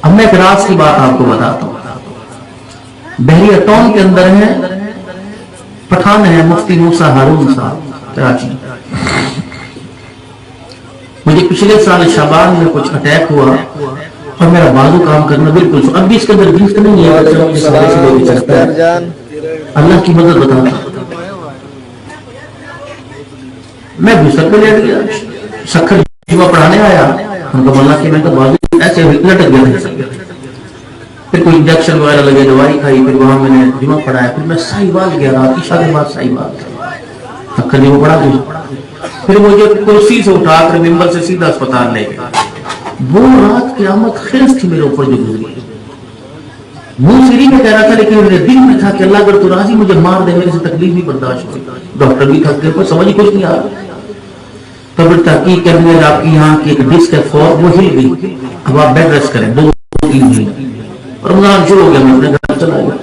اب میں ایک راز کی بات آپ کو بتاتا ہوں. بحریہ ٹاؤن کے اندر ہے پٹھان ہے مفتی موسیٰ ہارون صاحب کراچی. مجھے پچھلے سال شعبان میں کچھ اٹیک ہوا اور میرا بازو کام کرنا بالکل اب بھی اس کے اندر گرفت نہیں ہے. اللہ کی مدد بتاتا میں بستر پہ لیٹ گیا. سکھر جمعہ پڑھانے آیا ان کو بولا کہ میں تو بازو ایسے لٹک گیا. پھر کوئی انجیکشن وغیرہ لگے دوائی کھائی پھر وہاں میں نے جمعہ پڑھایا. پھر میں ساہیوال گیا رات عشاء کے بعد ساہیوال سکھر جمعہ پڑھا دیا. پھر مجھے کرسی سے اٹھا کر ممبر سے سیدھا اسپتال لے گیا. وہ رات قیامت خیز تھی میرے اوپر جو گزری. منہ سری میں کہہ رہا تھا لیکن میرے دل میں تھا کہ اللہ اگر تو راضی مجھے مار دے میرے سے تکلیف نہیں برداشت ہوتی. ڈاکٹر بھی تھک گئے کوئی سمجھ ہی کچھ نہیں آ رہا. تو پھر تحقیق کرنے میں آپ کی یہاں کی ایک ڈسک ہے فور وہ ہل گئی. اب آپ بیڈ ریسٹ کریں 2-3 دن. رمضان شروع ہو گیا میں اپنے گھر چلا گیا.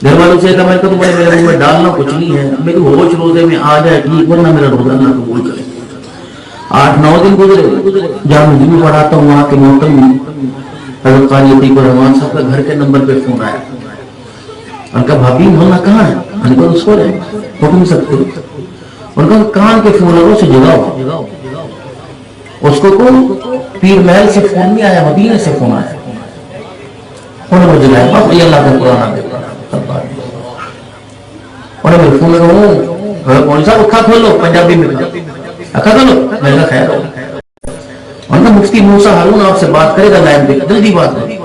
گھر والوں سے کہا میں تو میرے منہ میں ڈالنا کچھ نہیں ہے میری ہوش روزے میں آ جائے ٹھیک ورنہ میرا روزہ اللہ قبول کرے. 8-9 دن گزرے. جہاں میں دن پڑھاتا ہوں وہاں کے محترم میں حضرت قاری عتیق الرحمان صاحب کا گھر کے نمبر پہ فون آیا. ان کا بھابھی مولانا کہاں ہے؟ ان کو اس کو رہے ہو نہیں سکتے. ان کا کان کے فون لگو سے جگاؤ. اس کو پیر محل سے فون نہیں آیا مدینے سے فون آیا. انہوں نے جگایا بس یہ اللہ کا قرآن آ گیا. انہوں نے فون لگا کون صاحب اکھا کھولو پنجابی میں اکھا کھولو میں نے خیر ہو. اور نا مفتی موسیٰ ہارون آپ سے بات کرے گا لائن پہ جلدی بات کرے.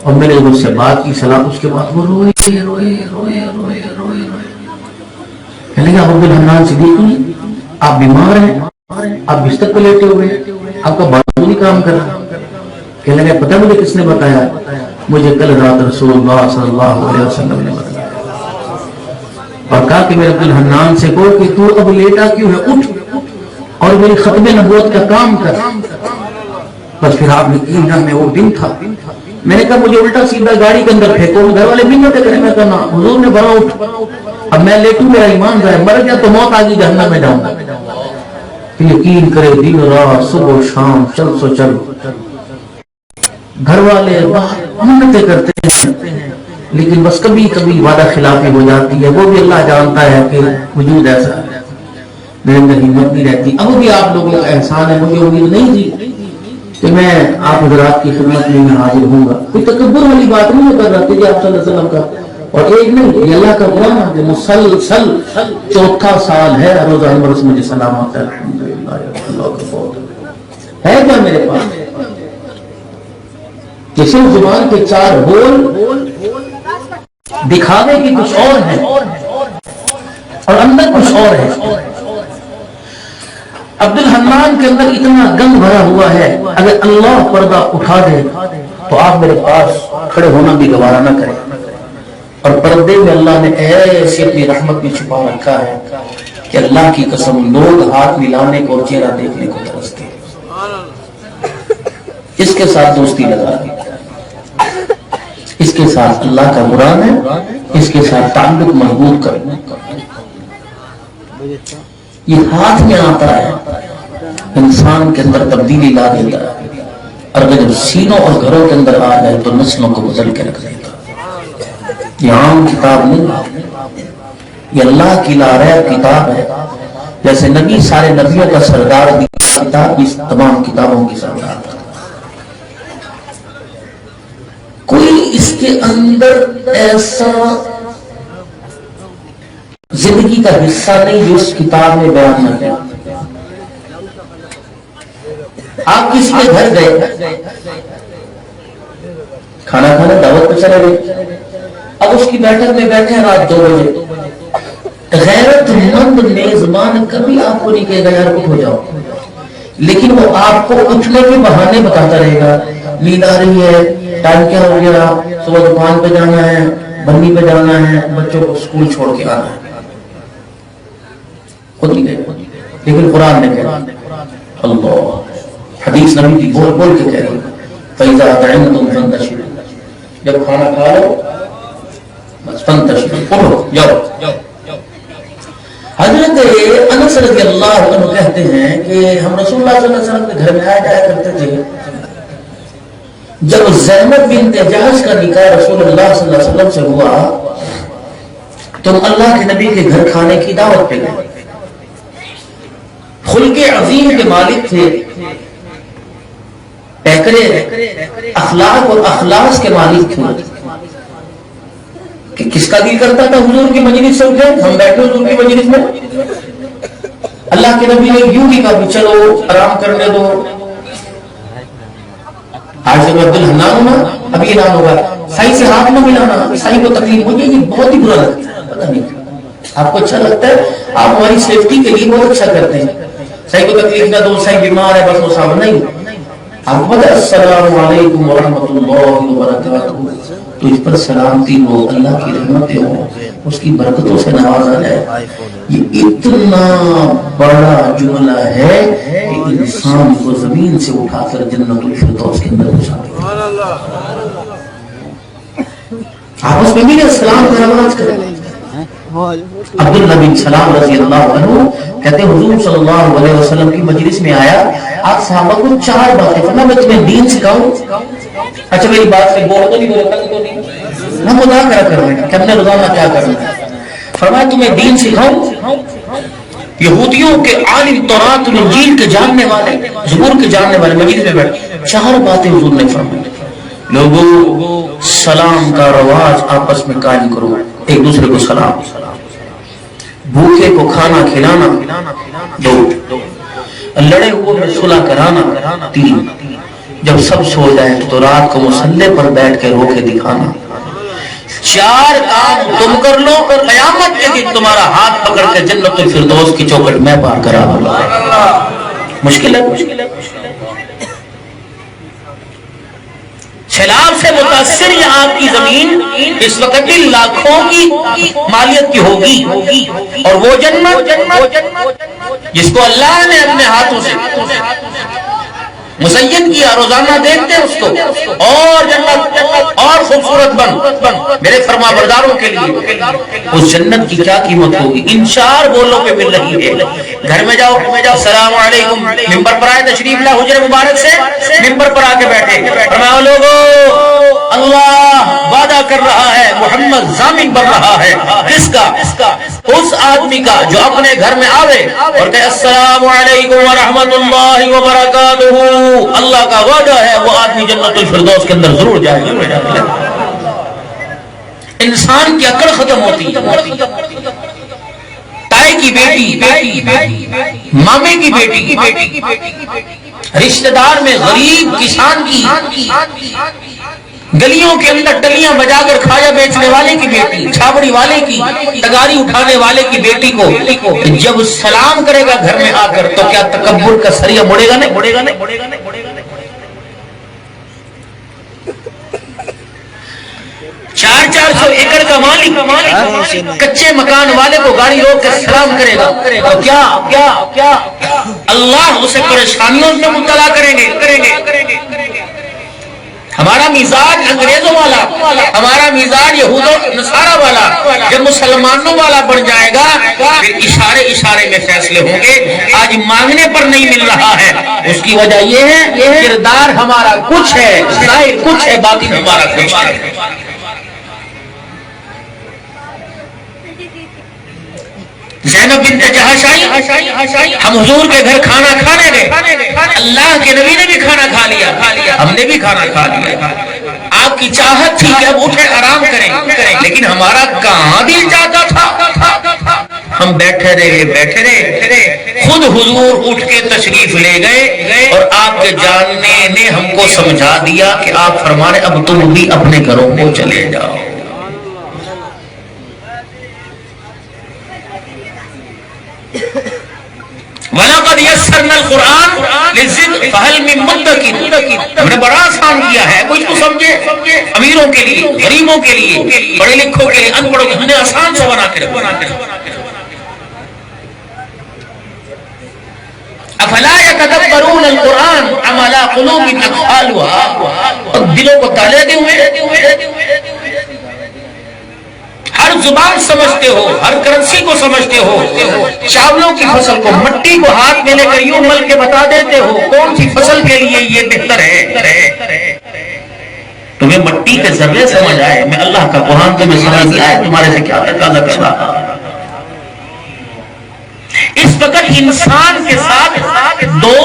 اور میں نے جب اس سے بات کی سلام اس کے بعد وہ روئے. کہنے لگا عبد الحنان صدیقی آپ بیمار ہیں آپ بستر پہ لیٹے ہوئے آپ کا بازو نہیں کام کر رہا. کہنے لگا پتہ مجھے کس نے بتایا؟ مجھے کل رات رسول اللہ صلی اللہ علیہ وسلم نے بتایا اور کہا کہ میرے عبد الحنان سے کہو کہ تو اب لیٹا کیوں ہے اٹھ اور میری ختم نبوت کا کام کر. بس پھر آپ نے کیا میں وہ دن تھا میں نے کہا مجھے الٹا سیدھا گاڑی کے اندر پھینکو. گھر والے منتیں کریں میں کہا حضور نے بڑا اٹھ اب میں لیٹوں میرا ایمان ضائع مر گیا تو موت آگی جہنم میں جاؤں گا. یقین کرے دن رات صبح و شام چل سو چل. گھر والے منتیں کرتے ہیں لیکن بس کبھی کبھی وعدہ خلافی ہو جاتی ہے. وہ بھی اللہ جانتا ہے کہ وجود ایسا ہے میرے اندر ہمت نہیں رہتی. اب بھی آپ لوگوں کا احسان ہے مجھے امید نہیں تھی کہ میں آپ حضرات کی خدمت میں حاضر ہوں گا. کوئی تکبر والی بات نہیں کر رہا تھا آپ صلی اللہ علیہ وسلم کا. اور ایک نہیں یہ اللہ کا قرآن ہے مسلسل 4تھا سال ہے روزہ انور سے مجھے سلام آتا ہے الحمدللہ اللہ کا فضل ہے. کیا میرے پاس کسی زبان کے 4 بول دکھاوے کی کچھ اور ہے اور اندر کچھ اور ہے. عبد الحنان کے اندر اتنا گند بھرا ہوا ہے اگر اللہ پردہ اٹھا دے تو آپ میرے پاس کھڑے ہونا بھی گوارا نہ کریں. اور پردے میں اللہ نے ایسی اپنی رحمت میں چھپا رکھا ہے کہ اللہ کی قسم لوگ ہاتھ ملانے کو اور چہرہ دیکھنے کو ترستے ہیں. اس کے ساتھ دوستی لگا دی اس کے ساتھ اللہ کا مراد ہے اس کے ساتھ تعلق مضبوط کرنا. یہ ہاتھ میں آتا ہے انسان کے اندر تبدیلی لا دیتا ہے اور اگر جب سینوں اور گھروں کے اندر آ جائے تو نسلوں کو بدل کے رکھ دیتا. یہ عام کتاب نہیں یہ اللہ کی لارہ کتاب ہے. جیسے نبی سارے نبیوں کا سردار بھی کتاب اس تمام کتابوں کی سردار. کوئی اس کے اندر ایسا زندگی کا حصہ نہیں جو اس کتاب میں بیان نہ کیا. آپ کسی کے گھر گئے کھانا کھانے دعوت پہ چلے گئے اب اس کی بیٹھک میں بیٹھے ہیں رات 2 بجے. غیرت مند میزبان کبھی آپ کو نہیں کہے گا یار اٹھ ہو جاؤ لیکن وہ آپ کو اٹھنے کے بہانے بتاتا رہے گا. نیند آ رہی ہے ٹائم کیا ہو گیا صبح دکان پہ جانا ہے بنی پہ جانا ہے بچوں کو اسکول چھوڑ کے آنا ہے. خود نہیں گئے لیکن قرآن نے کہا اللہ حدیث نبی کی بول بول کے کہہ رہی فَإِذَا طَعِمْتُمْ فَانْتَشِرُوا جب کھانا کھا لو بس فَانْتَشِرُوا اٹھو جاؤ. حضرت انس رضی اللہ عنہ کہتے ہیں کہ ہم رسول اللہ صلی اللہ علیہ وسلم کے گھر میں آیا جایا کرتے تھے جب زینب بنت جہش کا نکاح رسول اللہ صلی اللہ علیہ وسلم سے ہوا، تم اللہ کے نبی کے گھر کھانے کی دعوت پہ گئے، خلق عظیم کے مالک تھے، پیکرے اخلاق اور اخلاص کے مالک تھے، کہ کس کا دل کرتا تھا حضور کی مجلس سے اٹھے، ہم بیٹھے حضور کی مجلس میں، اللہ کے نبی نے یوں بھی کہا چلو آرام کرنے دو، آج سے عبد الحنان ہونا ابھی اعلان ہوگا، سائی سے ہاتھ نہ ملانا، سائی کو تکلیف مجھے یہ بہت ہی برا لگتا ہے، پتہ نہیں آپ کو اچھا لگتا ہے، آپ ہماری سیفٹی کے لیے بہت اچھا کرتے ہیں، سائی کو تکلیف نہ دو، سائی بیمار ہے بس وہ صاحب نہیں، آپ کو پتہ ہے السلام علیکم ورحمۃ اللہ وبرکاتہ، تو اس پر سلامتی ہو، اللہ کی رحمتیں ہو، اس کی برکتوں سے نوازا جائے، یہ اتنا بڑا جملہ ہے کہ انسان کو زمین سے اٹھا کر جنت الفردوس کے اندر گھسا دے۔ آپس میں بھی السلام کا رواج کریں۔ عبداللہ بن سلام رضی اللہ عنہ کہتے ہیں حضور صلی اللہ علیہ وسلم کی مجلس میں آیا، آپ صحابہ کو 4 باتیں فرمایا، میں تمہیں دین سکھاؤں؟ اچھا میری بات سے بول تو نہیں بولتا تو نہیں، ہم مذاکرہ کر رہے ہیں کہ ہم نے روزانہ کیا کرنا ہے، فرمایا تمہیں دین سکھاؤں؟ یہودیوں کے عالم تورات و انجیل کے جاننے والے، زبور کے جاننے والے مجلس میں بیٹھے، 4 باتیں حضور نے فرمائی، لوگوں سلام کا رواج آپس میں قائم کرو، ایک دوسرے کو سلام، بھوکے کو کھانا کھلانا 2، لڑے ہوئے میں صلح کرانا 3، جب سب سو جائیں تو رات کو مصلے پر بیٹھ کے رو کے دکھانا، 4 کام تم کر لو، قیامت کے دن تمہارا ہاتھ پکڑ کے جنت الفردوس کی چوکھٹ میں پار کرا دوں گا۔ مشکل ہے، سیلاب سے متاثر یہ آپ کی زمین اس وقت بھی لاکھوں کی مالیت کی ہوگی، اور وہ جنت جس کو اللہ نے اپنے ہاتھوں سے مزین کیا، روزانہ دیکھتے ہیں اس کو، اور جنت اور خوبصورت بن میرے فرما برداروں کے لیے، اس جنت کی کیا قیمت ہوگی، ان 4 بولوں پہ مل رہی ہے۔ گھر میں جاؤ، السلام علیکم، ممبر پر آئے، تشریف لا حجر مبارک سے، ممبر پر آ کے بیٹھے، فرمایا لوگو اللہ وعدہ کر رہا ہے، محمد ضامن بن رہا ہے، کس کا؟ اس آدمی کا جو اپنے گھر میں آوے اور کہے السلام علیکم ورحمۃ اللہ وبرکاتہ، اللہ کا وعدہ ہے وہ آدمی جنت الفردوس کے اندر ضرور جائے گا۔ انسان کی عقل ختم ہوتی ہے، تائی کی بیٹی، مامے کی بیٹی، رشتہ دار میں غریب کسان کی، گلیوں کے اندر ٹلیاں بجا کر کھایا بیچنے والے کی بیٹی، چھاوڑی والے کی، تگاری اٹھانے والے کی بیٹی کو جب سلام کرے گا گھر میں آ کر تو کیا تکبر کا سریا مڑے گا نہیں؟ 400 ایکڑ کا مالک کچے مکان والے کو گاڑی روک کر سلام کرے گا تو کیا اللہ اسے پریشانیوں میں مبتلا کریں گے؟ ہمارا مزاج انگریزوں والا، ہمارا مزاج یہود و نصارہ والا جب مسلمانوں والا بن جائے گا پھر اشارے میں فیصلے ہوں گے۔ آج مانگنے پر نہیں مل رہا ہے، اس کی وجہ یہ ہے کردار ہمارا کچھ ہے، ظاہر کچھ ہے، باطن ہمارا کچھ ہے۔ زینب بنت جہش آئی، ہم حضور کے گھر کھانا کھانے گئے، اللہ کے نبی نے بھی کھانا کھا لیا، ہم نے بھی کھانا کھا لیا، آپ کی چاہت تھی کہ اب اٹھے آرام کریں، لیکن ہمارا کہاں دل چاہتا تھا، ہم بیٹھے رہے، خود حضور اٹھ کے تشریف لے گئے اور آپ کے جاننے نے ہم کو سمجھا دیا کہ آپ فرمانے اب تم بھی اپنے گھروں کو چلے جاؤ۔ وَلَقَدْ يَسَّرْنَا الْقُرْآنَ لِلذِّكْرِ فَهَلْ مِن مُدَّكِرٍ، ہم نے بڑا آسان کیا ہے، کچھ تو سمجھے، امیروں کے لیے، غریبوں کے لیے، پڑھے لکھوں کے لیے، ان پڑھوں کے لیے، ہم نے آسان سے بنا کے رکھا۔ أَفَلَا يَتَدَبَّرُونَ الْقُرْآنَ أَمْ عَلَىٰ قُلُوبٍ أَقْفَالُهَا، دلوں کو تالے دے ہوئے، ہر زبان سمجھتے ہو، ہر کرنسی کو سمجھتے ہو، چاولوں کی فصل کو مٹی کو ہاتھ میں لے کر یوں مل کے بتا دیتے ہو کون سی فصل کے لیے یہ بہتر ہے۔ تمہیں مٹی کے ذرے سمجھ آئے، میں اللہ کا قرآن تمہیں سمجھ دیا ہے، تمہارے سے کیا تقاضا کر رہا۔ اس وقت انسان کے ساتھ دو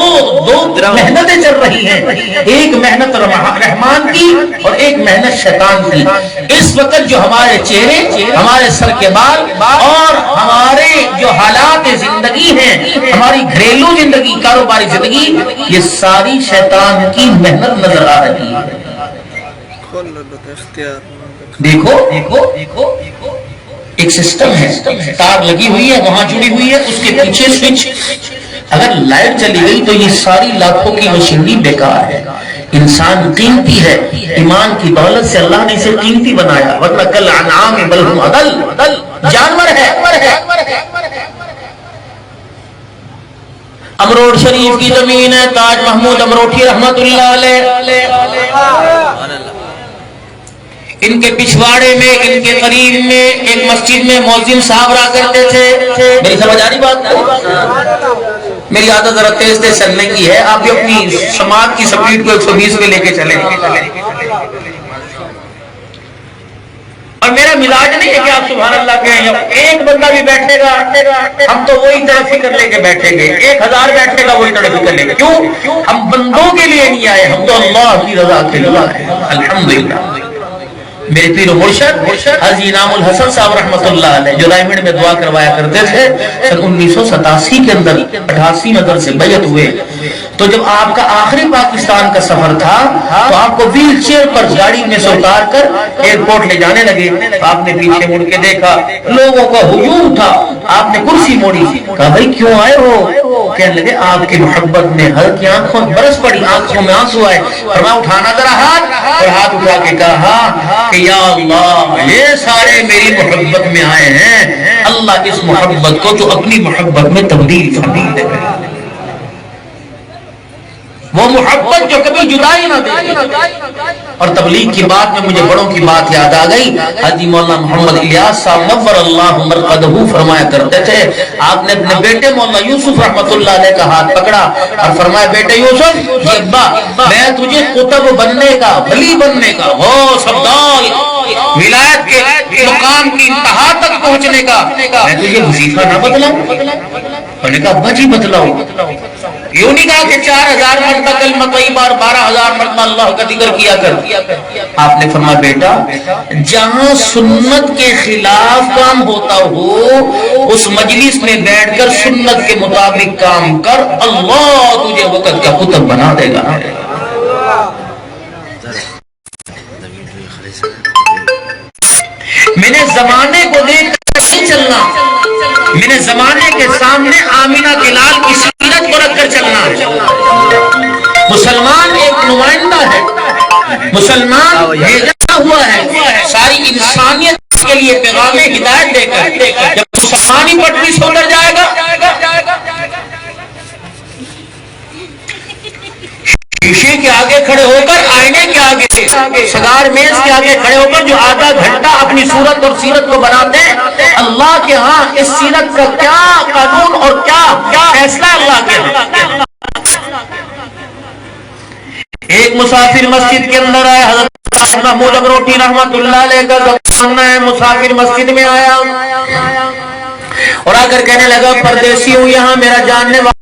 محنتیں چل رہی ہیں، ایک محنت رحمان کی اور ایک محنت شیطان کی۔ اس وقت جو ہمارے چہرے، ہمارے سر کے بال اور ہمارے جو حالات زندگی ہیں، ہماری گھریلو زندگی، کاروباری زندگی، یہ ساری شیطان کی محنت نظر آ رہی ہے۔ دیکھو ایک سسٹم ہے، تار لگی ہوئی ہے، وہاں جڑی ہوئی ہے، اس کے پیچھے سوئچ، اگر لائٹ چلی گئی تو یہ ساری لاکھوں کی مشینری بیکار ہے۔ انسان قیمتی ہے، ایمان کی دولت سے اللہ نے اسے قیمتی بنایا، ورنہ کل انعام بل ہم اضل، جانور ہے۔ امروڑ شریف کی زمین ہے، تاج محمود امروٹھی رحمت اللہ علیہ، ان کے پچھواڑے میں، ان کے قریب میں ایک مسجد میں مؤذن صاحب رہا کرتے تھے۔ میری سمجھ آ رہی بات کو؟ میری عادت ذرا تیز چلنے کی ہے، آپ بھی اپنی سماعت کی سپیڈ کو 120 پہ لے کے چلیں۔ اور میرا مزاج نہیں ہے کہ آپ سبحان اللہ کہیں، ایک بندہ بھی بیٹھے گا ہم تو وہی طرح فکر لے کے بیٹھیں گے، 1000 بیٹھے گا وہی طرح فکر لے گے۔ کیوں؟ ہم بندوں کے لیے نہیں آئے، ہم تو اللہ کی رضا کے لیے آئے۔ الحمدللہ میرے پیر و مرشد حاجی انعام الحسن صاحب رحمۃ اللہ علیہ جو رائمنڈ میں دعا کروایا کرتے تھے، سن 1987 کے اندر 88 میں در سے بیعت ہوئے، تو جب آپ کا آخری پاکستان کا سفر تھا تو آپ کو ویل چیئر پر گاڑی میں سے اتار کر ایئرپورٹ لے جانے لگے۔ آپ نے پیچھے مڑ کے دیکھا، لوگوں کا ہجوم تھا، آپ نے کرسی موڑی، کہا بھائی کیوں آئے ہو؟ کہنے لگے آپ کی محبت میں ہر کی آنکھوں برس پڑی، آنکھوں میں آنسو آئے۔ فرمایا اٹھانا ذرا ہاتھ، اور ہاتھ اٹھا کے کہا کہ یا اللہ یہ سارے میری محبت میں آئے ہیں، اللہ اس محبت کو تو اپنی محبت میں تبدیل فرما دے، وہ محبت جو کبھی جدائی نہ دے۔ اور تبلیغ کی بات میں مجھے بڑوں کی بات یاد آ گئی، حاجی مولانا محمد الیاس صاحب نور اللہ مرقدہ فرمایا کرتے تھے، آپ نے اپنے بیٹے مولانا یوسف رحمت اللہ علیہ کا ہاتھ پکڑا اور فرمایا بیٹے یوسف، جی ابا میں تجھے قطب بننے کا، ولی بننے کا، غوث ابدال ولایت کے مقام کی انتہا تک پہنچنے کا میں تجھے وظیفہ نہ بتلاؤں؟ میں نے کہا ابا جی بتلاؤ۔ یوں نہیں کہا کہ 4000 مرتبہ کلمہ طیبہ اور 12000 مرتبہ اللہ کا ذکر کیا کر۔ آپ نے فرمایا بیٹا جہاں سنت کے خلاف کام ہوتا ہو اس مجلس میں بیٹھ کر سنت کے مطابق کام کر، اللہ تجھے وقت کا قطب بنا دے گا۔ میں نے زمانے کو دیکھ کر نہیں چلنا، میں نے زمانے کے سامنے آمینہ کے لال کی سیرت کو رکھ کر چلنا ہے۔ مسلمان ایک نمائندہ ہے، مسلمان بھیجا ہوا ہے ساری انسانیت کے لیے پیغام ہدایت دے کر۔ جب مسلمان ہی پٹری سے اتر جائے گا، شیشے کے آگے کھڑے ہو کر، آئینے کے آگے، سگار میز کے آگے کھڑے ہو کر جو آدھا گھنٹہ اپنی صورت اور سیرت کو بناتے ہیں، اللہ کے ہاں اس سیرت کا کیا قانون اور کیا فیصلہ اللہ کے ہاں۔ ایک مسافر مسجد کے اندر آیا، حضرت محمود امروٹھی رحمت اللہ علیہ کا زمانہ ہے، مسافر مسجد میں آیا اور آ کر کہنے لگا پردیسی ہوں، یہاں میرا جاننے والا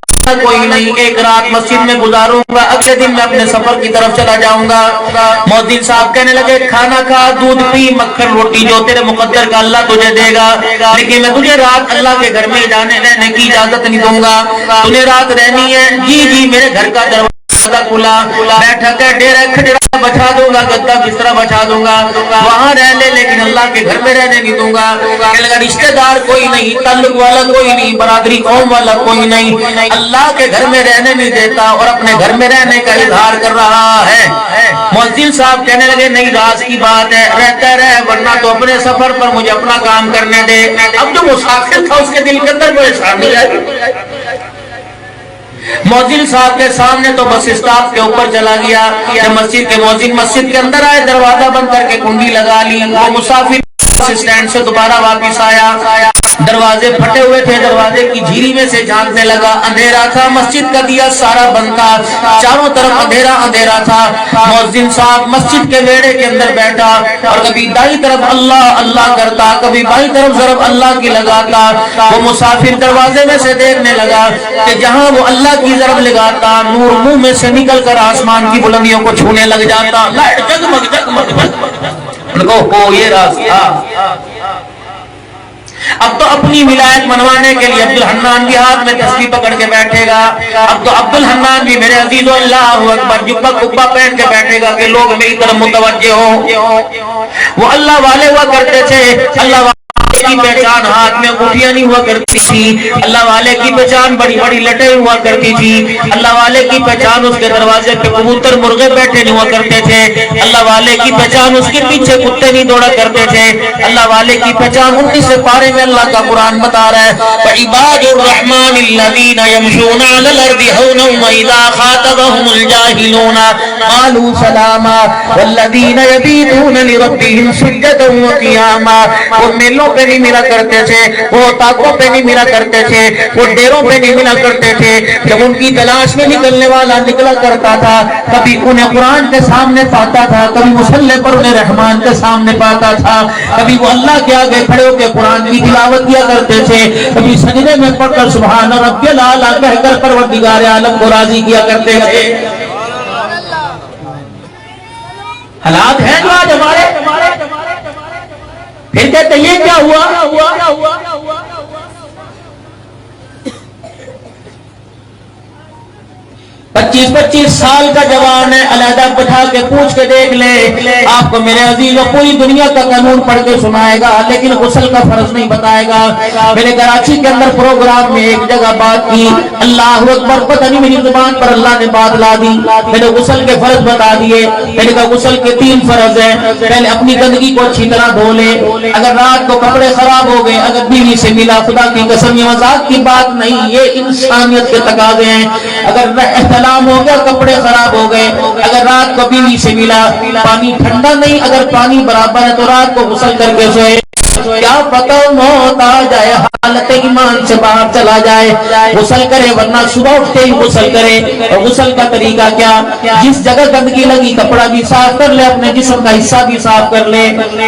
کوئی نہیں، ایک رات مسجد میں گزاروں گا، اگلے دن میں اپنے سفر کی طرف چلا جاؤں گا۔ مؤذن صاحب کہنے لگے کھانا کھا، دودھ پی، مکھن روٹی جو تیرے مقدر کا اللہ تجھے دے گا، لیکن میں تجھے رات اللہ کے گھر میں رہنے کی اجازت نہیں دوں گا، تجھے رات رہنی ہے۔ جی میرے گھر کا دروازہ کھلا، بیٹھا کر ڈیرا کھٹڑا بچھا دوں گا، گدا بستر بچھا دوں گا، وہاں رہ لے، لیکن اللہ کے گھر میں رہنے نہیں دوں گا۔ کہنے لگا رشتہ دار کوئی نہیں، تعلق والا کوئی نہیں، برادری قوم والا کوئی نہیں، اللہ کے گھر میں رہنے نہیں دیتا اور اپنے گھر میں رہنے کا اظہار کر رہا ہے۔ مؤذن صاحب کہنے لگے نہیں، راز کی بات ہے، رہتا رہے، ورنہ تو اپنے سفر پر مجھے اپنا کام کرنے دے۔ اب جو مسافر تھا اس کے دل کے اندر پریشانی ہے۔ مؤذن صاحب کے سامنے تو بس اسٹاپ کے اوپر چلا گیا، جب مسجد کے مؤذن مسجد کے اندر آئے، دروازہ بند کر کے کنڈی لگا لی، وہ مسافر اسٹینڈ سے دوبارہ واپس آیا، دروازے پھٹے ہوئے تھے، دروازے کی جھیری میں سے جھانکنے لگا، اندھیرا تھا، مسجد کا دیا سارا بند تھا، چاروں طرف اندھیرا اندھیرا تھا۔ مؤذن صاحب مسجد کے ویڑے کے اندر بیٹھا اور کبھی دائیں طرف اللہ اللہ کرتا، کبھی بائیں طرف ضرب اللہ کی لگاتا۔ وہ مسافر دروازے میں سے دیکھنے لگا کہ جہاں وہ اللہ کی ضرب لگاتا، نور منہ میں سے نکل کر آسمان کی بلندیوں کو چھونے لگ جاتا۔ لائٹ جگمگ جگمگ جگمگ، ان کو ہو یہ راستہ۔ اب تو اپنی ولایت منوانے کے لیے عبد الحنان بھی ہاتھ میں تسبیح پکڑ کے بیٹھے گا، اب تو عبد الحنان بھی میرے عزیزو اللہ اکبر جبہ کبہ پہن کے بیٹھے گا کہ لوگ میری طرف متوجہ ہوں۔ وہ اللہ والے ہوا کرتے تھے، اللہ والے کی پہچان ہاتھ میں انگوٹھیاں نہیں ہوا کرتی تھی، اللہ والے کی پہچان بڑی بڑی لٹیں ہوا کرتی تھی، اللہ والے کی پہچان اس کے دروازے پہ کبوتر مرغے بیٹھے نہیں ہوا کرتے تھے، اللہ والے کی پہچان اس کے پیچھے کتے نہیں دوڑا کرتے تھے، اللہ والے کی پہچان 19 پارے میں اللہ کا قرآن بتا رہا ہے وَعِبَادُ الرَّحْمَنِ الَّذِينَ يَمْشُونَ عَلَى الْأَرْضِ هَوْنًا وَإِذَا خَاطَبَهُمُ الْجَاهِلُونَ قَالُوا سَلَامًا وَالَّذِينَ يَبِيتُونَ لِرَبِّهِمْ سُجَّدًا وَقِيَامًا۔ وہ میلوں پہ نہیں ملا کرتے تھے، وہ تاکوں پہ نہیں ملا کرتے تھے، وہ ڈیروں پہ نہیں ملا کرتے تھے، جب ان کی تلاش میں نکلنے والا نکلا کرتا تھا کبھی انہیں قرآن کے سامنے پاتا تھا، کبھی مصلی پر انہیں رحمان کے سامنے پاتا تھا، کبھی وہ اللہ کے آگے کھڑے ہو کے قرآن کی تلاوت کیا کرتے تھے، کبھی سجدے میں پڑھ کر سبحان ربی الاعلیٰ کہہ کر پروردگار عالم کو راضی کیا کرتے تھے۔ حالات ہیں جو آج ہمارے، پھر کہتے یہ کیا ہوا؟ 25 سال کا جوان ہے، علیحدہ بٹھا کے پوچھ کے دیکھ لے، آپ کو میرے عزیزوں پوری دنیا کا قانون پڑھ کے سنائے گا لیکن غسل کا فرض نہیں بتائے گا۔ میں نے کراچی کے اندر پروگرام میں ایک جگہ بات کی، اللہ اکبر، پتہ نہیں میری زبان پر اللہ نے بات لا دی، میں نے غسل کے فرض بتا دیے۔ میں نے کہا غسل کے 3 فرض ہیں، پہلے اپنی گندگی کو اچھی طرح دھو لے، اگر رات کو کپڑے خراب ہو گئے، اگر بیوی سے ملا، خدا کی قسم یہ مذاق کی بات نہیں، یہ انسانیت کے تقاضے ہیں، اگر احتلام ہو گیا، کپڑے خراب ہو گئے، اگر رات کو بیوی سے ملا، پانی ٹھنڈا نہیں، اگر پانی برابر ہے تو رات کو غسل کر کے سوئے، کیا پتہ موت آ جائے، حالت ایمان سے باہر چلا جائے، غسل کرے، ورنہ صبح اٹھتے ہی غسل کرے۔ اور غسل کا طریقہ کیا؟ جس جگہ گندگی لگی کپڑا بھی صاف کر لے، اپنے جسم کا حصہ بھی صاف کر لے،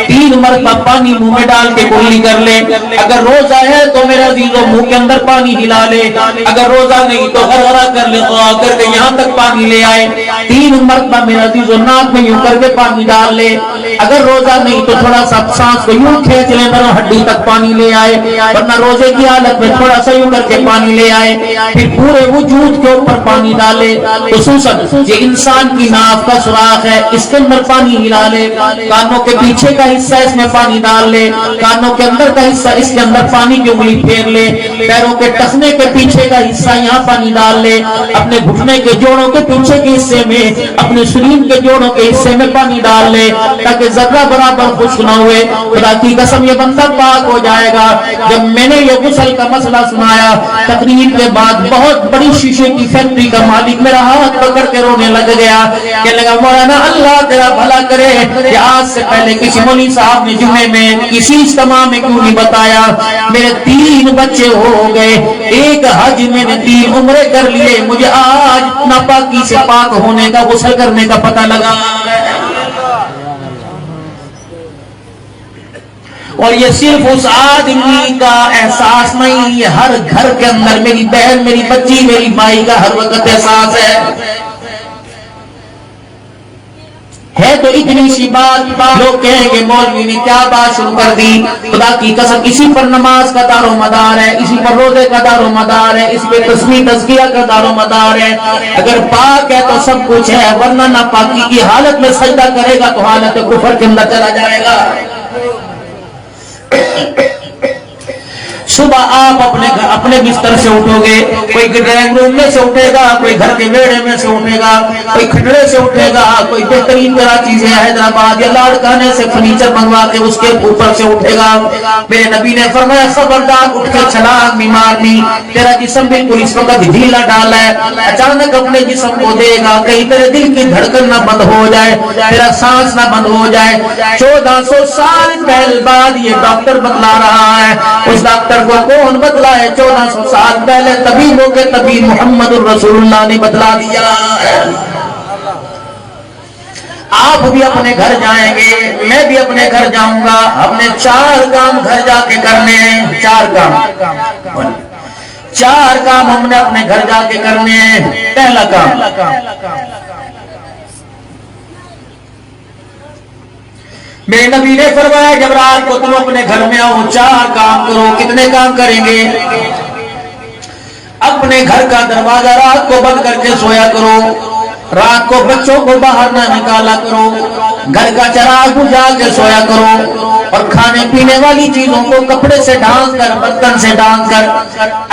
3 مرتبہ پانی منہ میں ڈال کے کلی کر لے، اگر روزہ ہے تو میرا عزیزو منہ کے اندر پانی ہلا لے، اگر روزہ نہیں تو غرغرہ کر لے، دعا کر کے یہاں تک پانی لے آئے، 3 مرتبہ میرا عزیزو ناک میں یوں کر کے پانی ڈال لے، اگر روزہ نہیں تو تھوڑا سا سانس کو یوں کھینچ لے، ہڈی تک پانی لے آئے، ورنہ روزے کی حالت میں تھوڑا سا یوں کر کے پانی لے آئے، پھر پورے وجود کے اوپر پانی ڈالے، خصوصاً یہ انسان کی ناف کا سوراخ ہے اس کے اندر پانی ہلا لے، کانوں کے پیچھے کا حصہ اس میں پانی ڈال لے، کانوں کے اندر کا حصہ اس کے اندر پانی کی انگلی پھیر لے، پیروں کے ٹخنے کے پیچھے کا حصہ یہاں پانی ڈال لے، اپنے گھٹنے کے جوڑوں کے پیچھے کے حصے میں، اپنے شرین کے جوڑوں کے حصے میں پانی ڈال لے تاکہ ذرہ برابر خشک نہ ہوئے۔ خدا کی قسم یہ بندہ پاک ہو جائے گا۔ جب میں نے یہ غسل کا مسئلہ سنایا، تقریر کے بعد بہت بڑی شیشے کی فیکٹری کا مالک میرا ہاتھ پکڑ کے رونے لگ گیا، کہنے لگا مولانا اللہ تیرا بھلا کرے کہ آج سے پہلے کسی مولوی صاحب نے جمعے میں کسی اجتماع میں کیوں نہیں بتایا، میرے 3 بچے ہو گئے، ایک حج میں نے 3 عمرے کر لیے، مجھے آج ناپاکی سے پاک ہونے کا غسل کرنے کا پتہ لگا۔ اور یہ صرف اس آدمی کا احساس نہیں، یہ ہر گھر کے اندر میری بہن، میری بچی، میری مائی کا ہر وقت احساس ہے تو اتنی سی بات لوگ کہیں کہ مولوی نے کیا بات شروع کر دی۔ خدا کی قسم اسی پر نماز کا دار و مدار ہے، اسی پر روزے کا دار و مدار ہے، اس پہ تسبیح تزکیہ کا دار و مدار ہے۔ اگر پاک ہے تو سب کچھ ہے، ورنہ ناپاکی کی حالت میں سجدہ کرے گا تو حالت کفر کے اندر چلا جائے گا۔ صبح آپ اپنے بستر سے اٹھوگے، کوئی ڈرائنگ روم میں سے اٹھے گا، کوئی گھر کے ویڑے میں سے اٹھے گا، کوئی کھٹڑے سے اٹھے گا، کوئی بہترین کراچی سے حیدرآباد یا لاڑکانے سے فرنیچر منگوا کے اس کے اوپر سے اٹھے گا۔ میرے نبی نے فرمایا خبردار اٹھ کے چھلانگ نہیں مارنی، تیرا جسم بالکل اس وقت ڈھیلا ڈالا ہے، اچانک اپنے جسم کو دے گا، کہیں تیرے دل کی دھڑکن نہ بند ہو جائے، تیرا سانس نہ بند ہو جائے۔ 1400 سال پہلے بعد یہ ڈاکٹر بتلا رہا ہے، اس ڈاکٹر کو کون بتلا ہے؟ 1400 سال پہلے طبیبوں کے طبیب محمد الرسول اللہ نے بتلا دیا ہے۔ آپ بھی اپنے گھر جائیں گے، میں بھی اپنے گھر جاؤں گا، اپنے 4 کام گھر جا کے کرنے ہیں۔ 4 کام ہم نے اپنے گھر جا کے کرنے ہیں۔ پہلا کام، میرے نبی نے فرمایا جب رات کو تم اپنے گھر میں آؤ 4 کام کرو۔ کتنے کام کریں گے؟ اپنے گھر کا دروازہ رات کو بند کر کے سویا کرو، رات کو بچوں کو باہر نہ نکالا کرو، گھر کا چراغ بجھا کے سویا کرو، اور کھانے پینے والی چیزوں کو کپڑے سے ڈھانک کر، برتن سے ڈھانک کر،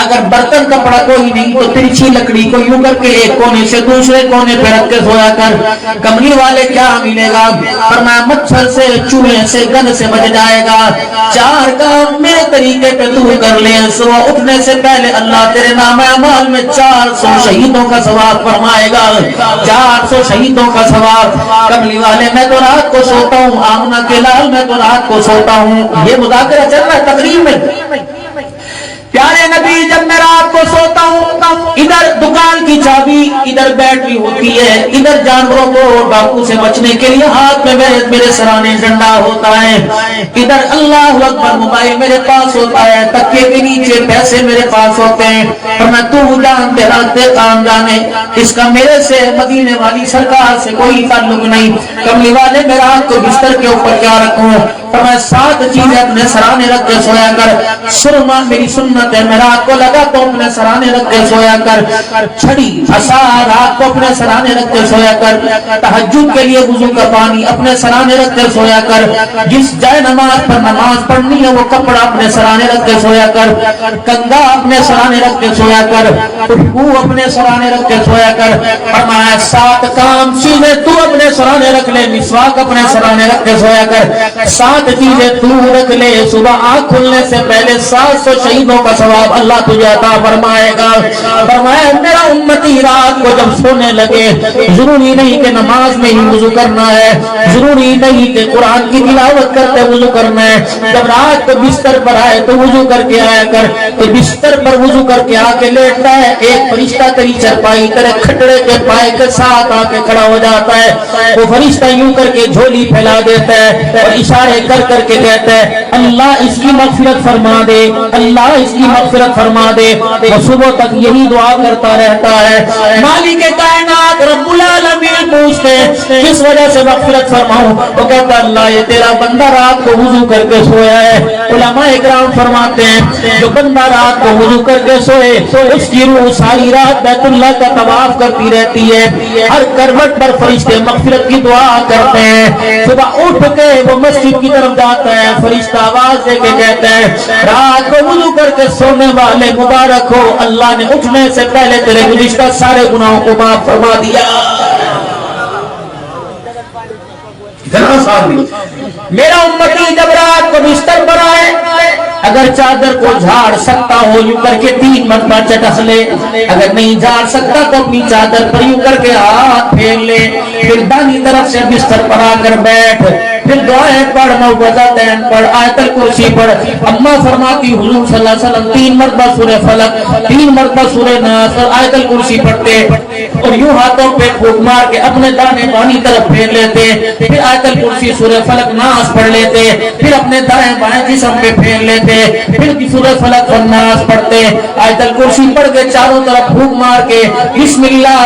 اگر برتن کپڑا کوئی نہیں تو ترچھی لکڑی کو یوں کر کے ایک کونے سے دوسرے کونے پہ رکھ کے سویا کر۔ کملی والے کیا ملے گا؟ فرمایا مچھر سے، چوہے سے، گند سے بچ جائے گا۔ 4 کام میرے طریقے پہ تو کر لے، صبح اٹھنے سے پہلے اللہ تیرے نام اعمال میں 400 شہیدوں کا ثواب فرمائے گا، 400 شہیدوں کا ثواب۔ کملی والے میں تو رات کو سوتا ہوں، آمنہ کے لال میں تو رات کو سوتا ہوں۔ یہ مذاکرہ چل رہا ہے تقریر میں۔ پیارے نبی جب میں رات کو سوتا ہوں، ادھر دکان کی چابی، ادھر بیٹری ہوتی ہے، ادھر جانوروں کو ڈاکو سے بچنے کے لیے ہاتھ میں میرے سرانے ڈنڈا ہوتا ہے، ادھر اللہ اکبر موبائل میرے پاس ہوتا ہے، تکیے کے نیچے پیسے میرے پاس ہوتے ہیں، اور میں تو جان تیرا کام جانے، اس کا میرے سے مدینے والی سرکار سے کوئی تعلق نہیں۔ کملی والے میں رات کو بستر کے اوپر کیا رکھوں؟ میں 7 چیزیں اپنے سرانے رکھ کے سویا کر۔ سرما میری سنت ہے، میں رات کو لگا تو اپنے سرانے رکھ کے سویا کر۔ چھڑی عصا رات کو اپنے سرانے رکھ کے سویا کر۔ تہجد کے لیے وضو کا پانی اپنے سرانے رکھ کے سویا کر۔ جس جائے نماز پر نماز پڑھنی ہے وہ کپڑا اپنے سرانے رکھ کے سویا کر۔ کنگا اپنے سرانے رکھ کے سویا کر۔ خوشبو اپنے سرانے رکھ کے سویا کر۔ فرمایا 7 کام چیزیں تو اپنے سرانے رکھ لے، مسواک اپنے سرانے رکھ کے سویا کر۔ 7 چیزیں تو رکھ لے، صبح آنکھ کھلنے سے پہلے 700 شہیدوں کا ثواب اللہ تجھے عطا فرمائے گا۔ فرمایا میرا امتی رات کو جب سونے لگے، ضروری نہیں کہ نماز میں ہی وضو کرنا ہے، ضروری نہیں کہ قرآن کی تلاوت کرتے وضو کرنا ہے، جب رات کو بستر پر آئے تو وضو کر کے آیا کر۔ تو بستر پر وضو کر کے آ کے لیٹتا ہے، ایک فرشتہ تیری چرپائی تیرے کھٹڑے کے پائے کے ساتھ آ کے کھڑا ہو جاتا ہے، وہ فرشتہ یوں کر کے جھولی پھیلا دیتا ہے اور اشارے کر کر کے کہتا ہے اللہ اس کی مغفرت فرما دے، اللہ اس کی مغفرت فرما دے۔ وہ صبح تک یہی دعا کرتا رہتا ہے۔ مالک کائنات رب العالمین پوچھتے کس وجہ سے مغفرت فرماؤں؟ وہ کہتا اللہ یہ تیرا بندہ رات کو وضو کر کے سویا ہے۔ علماء اکرام فرماتے ہیں جو بندہ رات کو وضو کر کے سوئے اس کی روح ساری رات بیت اللہ کا طواف کرتی رہتی ہے، ہر کروٹ پر فرشتے مغفرت کی دعا کرتے ہیں۔ صبح اٹھ کے وہ مسجد کی طرف جاتا ہے، فرشتہ آواز دے کے کہتا ہے رات کو وضو کر کے سونے والے مبارک ہو، اللہ نے اٹھنے سے پہلے تیرے گزشتہ سارے گناہوں کو معاف فرما دیا۔ میرا امتی جب رات کو بستر پر آئے اگر چادر کو جھاڑ سکتا ہو یوں کر کے 3 مرتبہ چٹخ لے، اگر نہیں جھاڑ سکتا تو اپنی چادر پر یوں کر کے ہاتھ پھیر لے، پھر دانی طرف سے بستر پر آ کر بیٹھ، پھر دعائیں پڑھ، معوذتین پڑھ، آیت الکرسی پڑھ۔ اماں فرماتی حضور صلی اللہ علیہ وسلم 3 مرتبہ سورہ فلق، 3 مرتبہ سورہ ناس اور آیت الکرسی پڑھتے اور یوں ہاتھوں پہ پھونک مار کے اپنے دانے بانی طرف پھیر لیتے، پھر آیت الکرسی سورہ فلق ناس پڑھ لیتے، پھر اپنے دائیں بائیں جسم پہ پھیر لیتے، پھر سورہ فلق اور ناس پڑھتے، آیت الکرسی پڑھ کے چاروں طرف پھونک مار کے بسم اللہ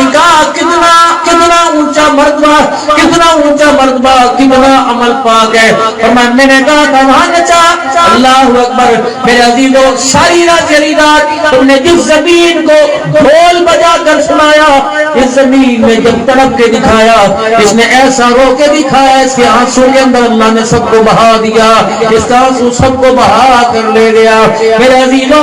نکاح کتنا کتنا اونچا مرتبہ، کتنا اونچا مرتبہ، کتنا عمل پاک ہے۔ فرمایا میں نے کہا تھا وہاں نچا، اللہ اکبر میرے عزیزو، ساری رات چلی رات تم نے جس زمین کو ڈھول بجا کر سنایا، اس زمین میں جب تڑپ کے دکھایا، اس نے ایسا رو کے دکھایا، اس کے آنسو کے اندر اللہ نے سب کو بہا دیا، اس کا آنسو سب کو بہا کر لے گیا۔ میرے عزیزو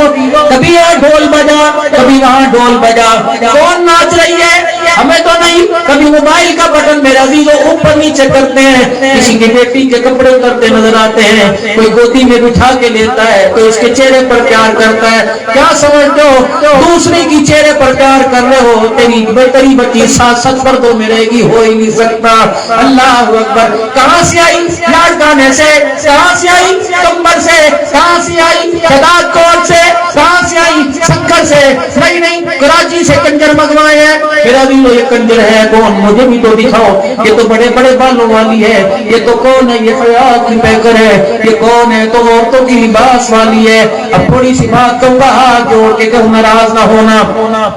کبھی یہاں ڈھول بجا، کبھی وہاں ڈھول بجا، کون ناچ رہی ہے ہمیں تو نہیں، کبھی موبائل کا بٹن میرے عزیزو اوپر نیچے کرتے ہیں، کسی کی بیٹی کے کپڑے اترتے نظر آتے ہیں، کوئی گودی میں بٹھا کے لیتا ہے، کوئی اس کے چہرے پر پیار کرتا ہے۔ کیا سمجھتے ہو دوسری کی چہرے پر پیار کر رہے ہو؟ تیری بچی 7 پردوں میں رہے گی، ہو ہی نہیں سکتا۔ اللہ اکبر، کہاں سے آئی؟ لاڈ گانے سے، کہاں سے آئی؟ کمبر سے، کہاں سے آئی؟ شداد کوٹ سے، کہاں سے آئی؟ سکھر سے، نہیں کراچی سے کنجر منگوائے ہیں۔ میرا بھی یہ کنجر ہے کون؟ مجھے بھی تو دکھاؤ، یہ تو بڑے بڑے بالوں والی ہے، یہ تو کون ہے؟ یہ خیال کی پیکر ہے، یہ کون ہے؟ تو عورتوں کی لباس والی ہے۔ اب تھوڑی سی بات کہوں گا، ہاتھ جوڑ کے کہوں ناراض نہ ہونا۔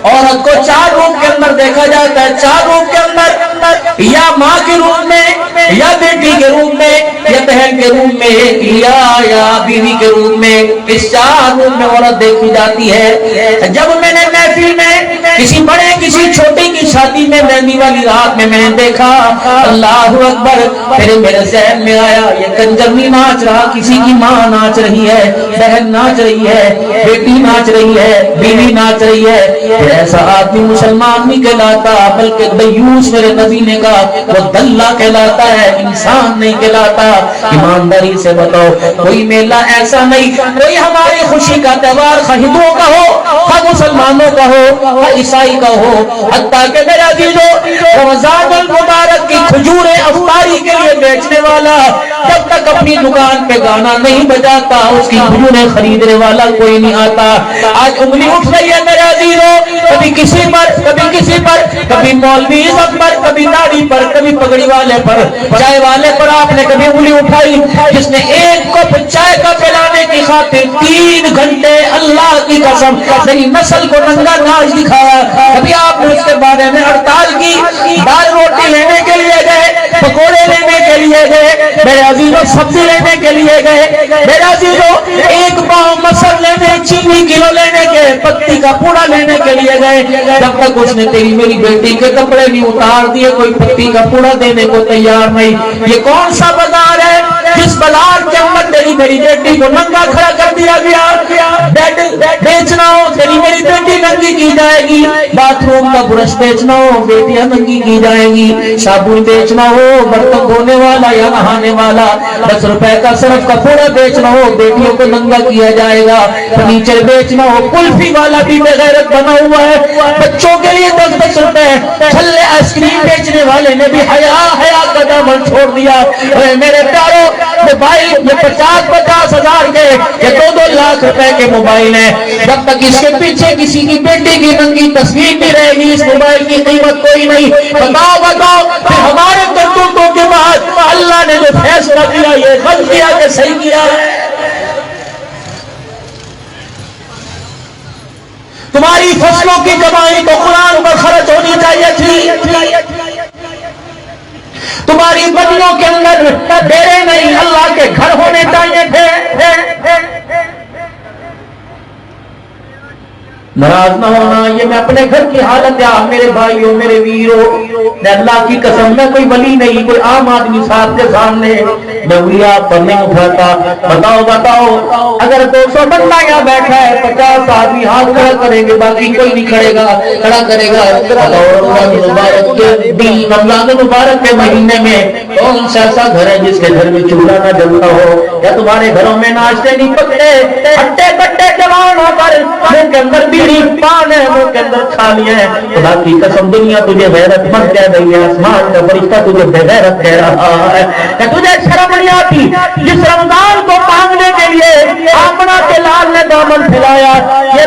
عورت کو 4 روپ کے اندر دیکھا جاتا ہے، 4 روپ کے اندر، یا ماں کے روپ میں، یا بیٹی کے روپ میں، یا بہن کے روپ میں، یا بیوی کے روپ میں۔ اس 4 روپ میں عورت دیکھی جاتی ہے۔ جب میں نے محفل میں کسی بڑے کسی چھوٹے کی شادی میں مہندی والی رات میں نے دیکھا، اللہ اکبر، پھر میرے ذہن میں آیا یہ کنجر نہیں ناچ رہا، کسی کی ماں ناچ رہی ہے، بہن ناچ رہی ہے، بیٹی ناچ رہی ہے، بیوی ناچ رہی ہے۔ ایسا آدمی مسلمان نہیں کہلاتا، بلکہ دیوس میرے نبی نے کہا وہ دلہ کہلاتا ہے، انسان نہیں کہلاتا۔ ایمانداری سے بتاؤ، کوئی میلہ ایسا نہیں، کوئی ہماری خوشی کا تہوار خواہ ہندوؤں کا ہو، خواہ مسلمانوں کا ہو، خواہ عیسائی کا ہو، حتیٰ کہ میرے عزیزو رمضان المبارک کی کھجوریں افطاری کے لیے بیچنے والا جب تک اپنی دکان پہ گانا نہیں بجاتا، اس کی کھجوریں خریدنے والا کوئی نہیں آتا۔ آج انگلی اٹھ رہی ہے میرے عزیزو، کبھی کسی پر، کبھی کسی پر، کبھی مولوی عزت پر، کبھی داڑھی پر، کبھی پگڑی والے پر، چائے والے پر آپ نے کبھی انگلی اٹھائی، جس نے ایک کپ چائے کا پلانے کی خاطر 3 گھنٹے اللہ کی قسم نئی نسل کو ننگا ناچ دکھایا۔ کبھی آپ نے اس کے بارے میں ہڑتال کی، دال روٹی لینے کے لیے گئے، پکوڑے لینے کے لیے گئے، میرے عزیزو سبزی لینے کے لیے گئے، میرے عزیزو 1 پاؤ مسر لینے، چینی کلو لینے کے، پتی کا پوڑا لینے کے لیے گئے، جب تک اس نے تیری میری بیٹی کے کپڑے نہیں اتار دیے، کوئی پتی کا پوڑا دینے کو تیار نہیں۔ یہ کون سا بازار ہے جس بازار کے اندر تیری میری بیٹی کو ننگا کھڑا کر دیا گیا؟ بیڈ بیچنا ہو تیری میری بیٹی ننگی کی جائے گی، باتھ روم کا برش بیچنا ہو بیٹیاں ننگی کی جائیں گی، صابن بیچنا ہو برتن دھونے والا یا نہانے والا، 10 روپے کا صرف کپڑا بیچنا ہو بیٹیوں کو ننگا کیا جائے گا، فرنیچر بیچنا ہو، کلفی والا بھی بے غیرت بنا ہوا ہے، بچوں کے لیے 10 روپے، چھلے آئس کریم بیچنے والے نے بھی حیا کا دامن چھوڑ دیا۔ میرے پیارو، موبائل یہ 50 ہزار کے، یہ 2 لاکھ روپے کے موبائل ہیں، جب تک اس کے پیچھے کسی کی بیٹی کی ننگی تصویر بھی رہے گی، اس موبائل کی قیمت کوئی نہیں۔ بتاؤ پھر ہمارے کرتوتوں کے بعد اللہ نے جو فیصلہ کیا یہ غلط کیا کہ صحیح کیا ہے؟ تمہاری فصلوں کی کمائی تو قرآن پر خرچ ہونی چاہیے تھی، تمہاری بدیوں کے اندر ڈیرے نہیں اللہ کے گھر ہونے چاہیے تھے۔ ناراض نہ ہونا، یہ میں اپنے گھر کی حالت ہے میرے بھائیوں میرے ویروں، میں اللہ کی قسم میں کوئی ولی نہیں، کوئی عام آدمی صاحب کے سامنے میں انگلی آپ پر نہیں اٹھاتا۔ بتاؤ اگر 200 بندہ یہاں بیٹھا ہے، 50 آدمی ہاتھ کھڑا کریں گے، باقی کوئی نہیں کھڑا کرے گا۔ رمضان مبارک کے مہینے میں کون سا ایسا گھر ہے جس کے گھر میں چولہا نہ جلتا ہو، یا تمہارے گھروں میں ناشتے نہیں پکتے، ہٹے کٹے جوان ہو کر منہ کے اندر بیڑی پان ہے، منہ کے اندر کھالیاں ہیں۔ خدا کی قسم دنیا تجھے غیرت مند کہہ رہی ہے، آسمان کا فرشتہ تجھے بے غیرت کہہ رہا ہے کہ تجھے شرم نہیں آتی؟ جس رمضان کو مانگنے کے لیے آمنہ کے لال نے دامن پھیلایا، یہ